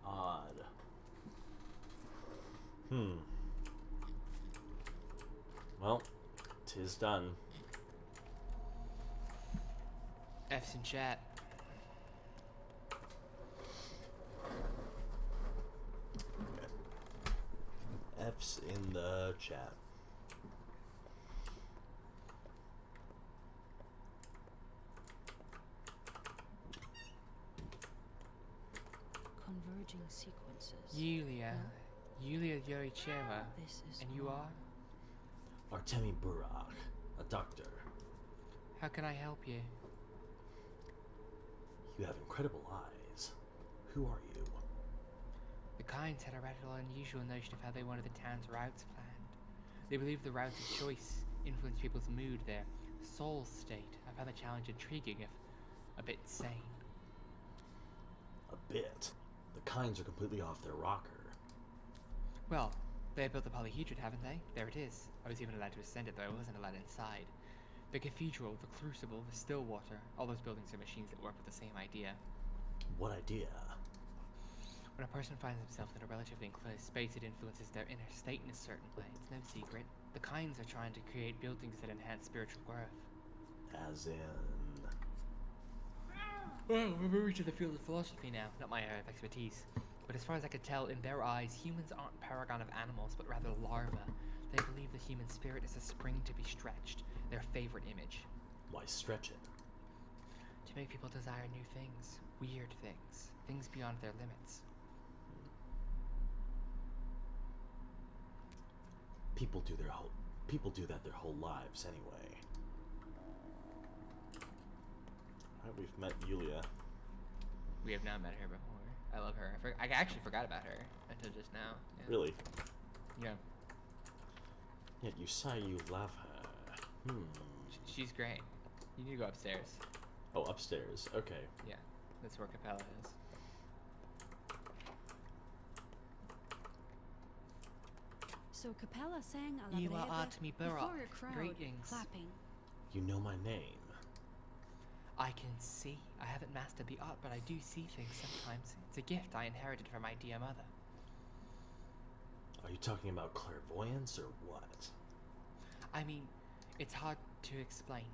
Odd. Well, 'tis done. F's in chat. F's in the chat. Converging sequences. Yulia. Yulia Yoricheva. This is And you are? Artemi Burak, a doctor. How can I help you? You have incredible eyes. Who are you? The Kinds had a rather unusual notion of how they wanted the town's routes planned. They believed the routes of choice influence people's mood, their soul state. I found the challenge intriguing, if a bit sane. A bit. The Kinds are completely off their rocker. Well, they built the polyhedron, haven't they? There it is. I was even allowed to ascend it, though I wasn't allowed inside. The cathedral, the crucible, the Stillwater, all those buildings are machines that work with the same idea. What idea? When a person finds themselves in a relatively enclosed space, it influences their inner state in a certain way. It's no secret. The Kinds are trying to create buildings that enhance spiritual growth. As in... Well, we're moving to the field of philosophy now, not my area of expertise. But as far as I could tell, in their eyes, humans aren't paragon of animals, but rather larvae. They believe the human spirit is a spring to be stretched, their favorite image. Why stretch it? To make people desire new things, weird things, things beyond their limits. People do that their whole lives anyway. Alright, we've met Yulia. We have not met her before. I love her. I actually forgot about her until just now. Yeah. Really? Yeah. Yet you say you love her. She's great. You need to go upstairs. Oh, upstairs. Okay. Yeah, that's where Capella is. So Capella sang a You are labreda Artemi before Burak. a crowd Greetings. clapping. You know my name. I can see. I haven't mastered the art, but I do see things sometimes. It's a gift I inherited from my dear mother. Are you talking about clairvoyance or what? I mean, it's hard to explain.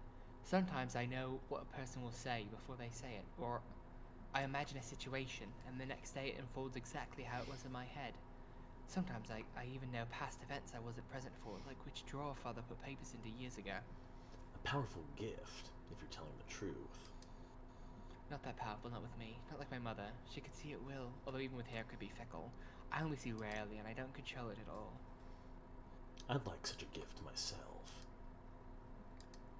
Sometimes I know what a person will say before they say it, or I imagine a situation, and the next day it unfolds exactly how it was in my head. Sometimes I even know past events I wasn't present for, like which drawer father put papers into years ago. A powerful gift, if you're telling the truth. Not that powerful, not with me. Not like my mother. She could see at will, although even with hair it could be fickle. I only see rarely, and I don't control it at all. I'd like such a gift myself.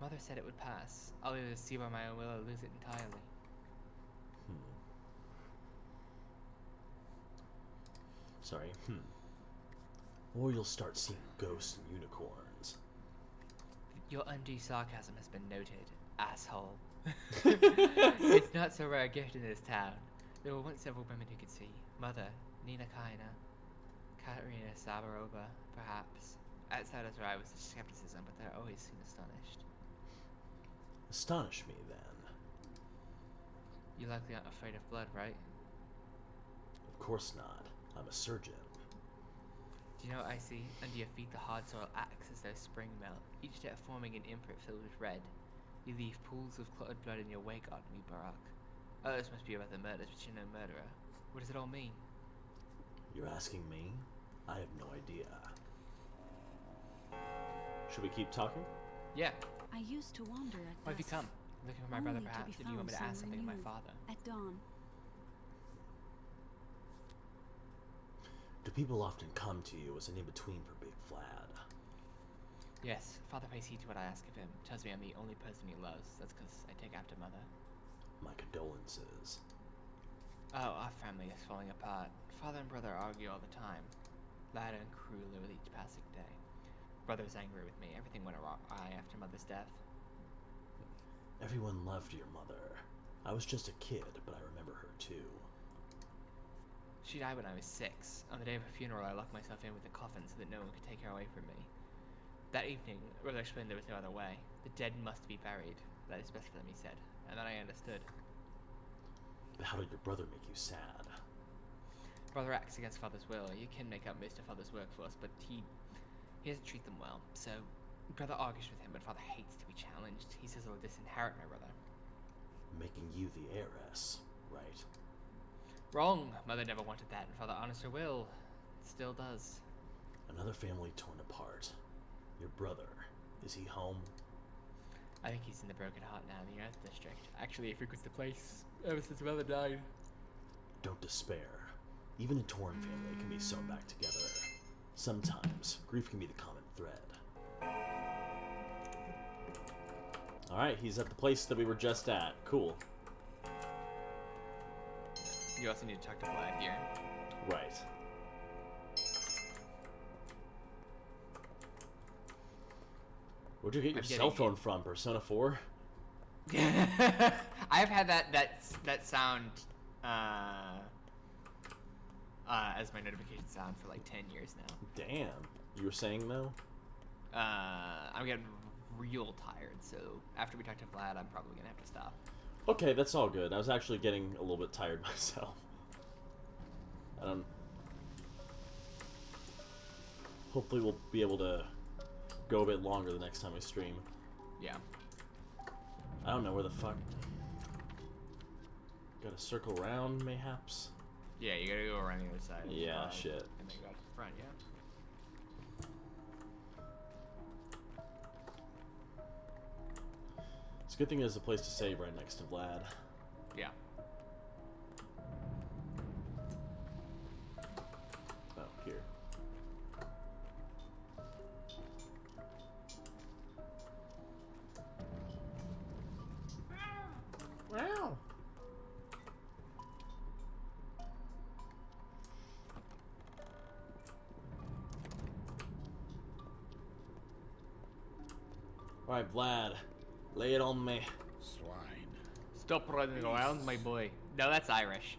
Mother said it would pass. I'll either see by my own will or lose it entirely. Sorry, Or you'll start seeing ghosts and unicorns. Your undue sarcasm has been noted, asshole. It's not so rare a gift in this town. There were once several women who could see. Mother, Nina Kaina, Katerina Sabarova, perhaps. Outsiders are I with such skepticism, but they're always soon astonished. Astonish me, then. You likely aren't afraid of blood, right? Of course not. I'm a surgeon. Do you know what I see? Under your feet the hard soil acts as though spring melt, each step forming an imprint filled with red. You leave pools of clotted blood in your wake, Ardmi Barak. Oh, this must be about the murders, but you're no murderer. What does it all mean? You're asking me? I have no idea. Should we keep talking? Yeah. I used to wander at Why have you dusk, come? Looking for my brother, only to perhaps? be Or do you want me to found ask something of my somewhere father? new. At dawn. Do people often come to you as an in-between for Big Vlad? Yes, father pays heed to what I ask of him. Tells me I'm the only person he loves. That's because I take after mother. My condolences. Oh, our family is falling apart. Father and brother argue all the time. Louder and crueler with each passing day. Brother's angry with me. Everything went awry after mother's death. Everyone loved your mother. I was just a kid, but I remember her too. She died when I was 6. On the day of her funeral, I locked myself in with a coffin so that no one could take her away from me. That evening, brother explained there was no other way. The dead must be buried. That is best for them, he said. And then I understood. But how did your brother make you sad? Brother acts against father's will. You can make up most of father's workforce, but he doesn't treat them well. So, brother argues with him, but father hates to be challenged. He says he'll disinherit my brother. Making you the heiress, right? Wrong. Mother never wanted that, and father honors her will. Still does. Another family torn apart. Your brother, is he home? I think he's in the Broken Heart now in the Earth District. Actually, he frequents the place ever since mother died. Don't despair. Even a torn family can be sewn back together. Sometimes, grief can be the common thread. Alright, he's at the place that we were just at. Cool. You also need to talk to Vlad here. Right. Where'd you get your cell phone from, Persona 4? I've had that sound as my notification sound for like 10 years now. Damn. You were saying though? I'm getting real tired, so after we talk to Vlad, I'm probably gonna have to stop. Okay, that's all good. I was actually getting a little bit tired myself. Hopefully we'll be able to go a bit longer the next time we stream. Yeah. I don't know where the fuck. Gotta circle around, mayhaps? Yeah, you gotta go around the other side. Yeah, shit. And then go out to the front, yeah. It's a good thing there's a place to save right next to Vlad. Yeah. Oh, here. Wow. Alright, Vlad. Lay it on me. Swine. Stop running around, my boy. No, that's Irish.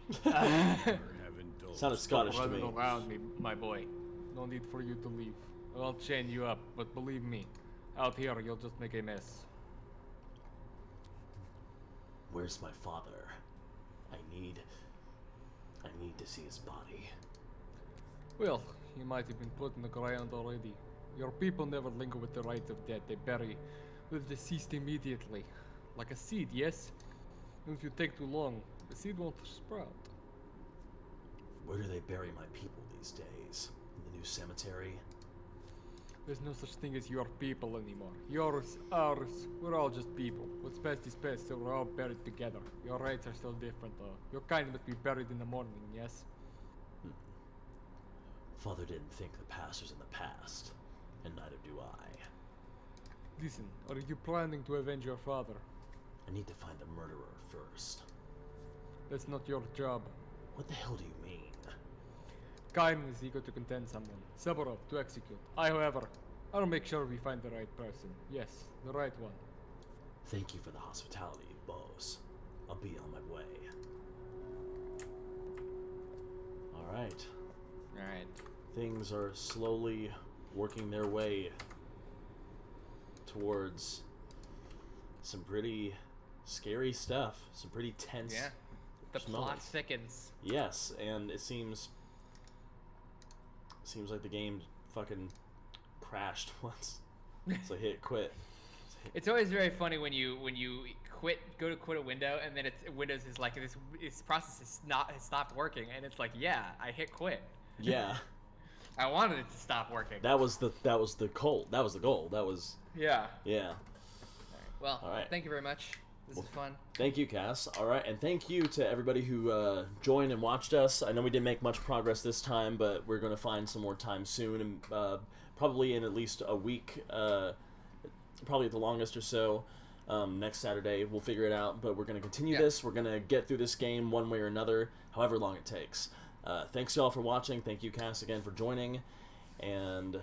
Sounded Scottish to me. Running around me, my boy. No need for you to leave. I'll chain you up, but believe me, out here you'll just make a mess. Where's my father? I need to see his body. Well, he might have been put in the ground already. Your people never linger with the rites of death. They bury the deceased immediately. Like a seed, yes? And if you take too long, the seed won't sprout. Where do they bury my people these days? In the new cemetery? There's no such thing as your people anymore. Yours, ours, we're all just people. What's best is best, so we're all buried together. Your rights are still different, though. Your kind must be buried in the morning, yes? Father didn't think the past was in the past, and neither do I. Listen, are you planning to avenge your father? I need to find the murderer first. That's not your job. What the hell do you mean? Kain is eager to contend someone. Saburov to execute. I, however, I'll make sure we find the right person. Yes, the right one. Thank you for the hospitality, boss. I'll be on my way. Alright. Alright. Things are slowly working their way towards some pretty scary stuff. Some pretty tense. Yeah. The plot moments. thickens. Yes, and it seems like the game fucking crashed once. So hit quit. It's always very funny when you go to quit a window, and then Windows is like this process has stopped working, and it's like, yeah, I hit quit. Yeah. I wanted it to stop working. That was the goal. That was Yeah. yeah. Well, All right. thank you very much. This is fun. Thank you, Cass. All right, and thank you to everybody who joined and watched us. I know we didn't make much progress this time, but we're going to find some more time soon, and probably in at least a week, probably at the longest or so. Next Saturday, we'll figure it out, but we're going to continue this. We're going to get through this game one way or another, however long it takes. Thanks, y'all, for watching. Thank you, Cass, again for joining, and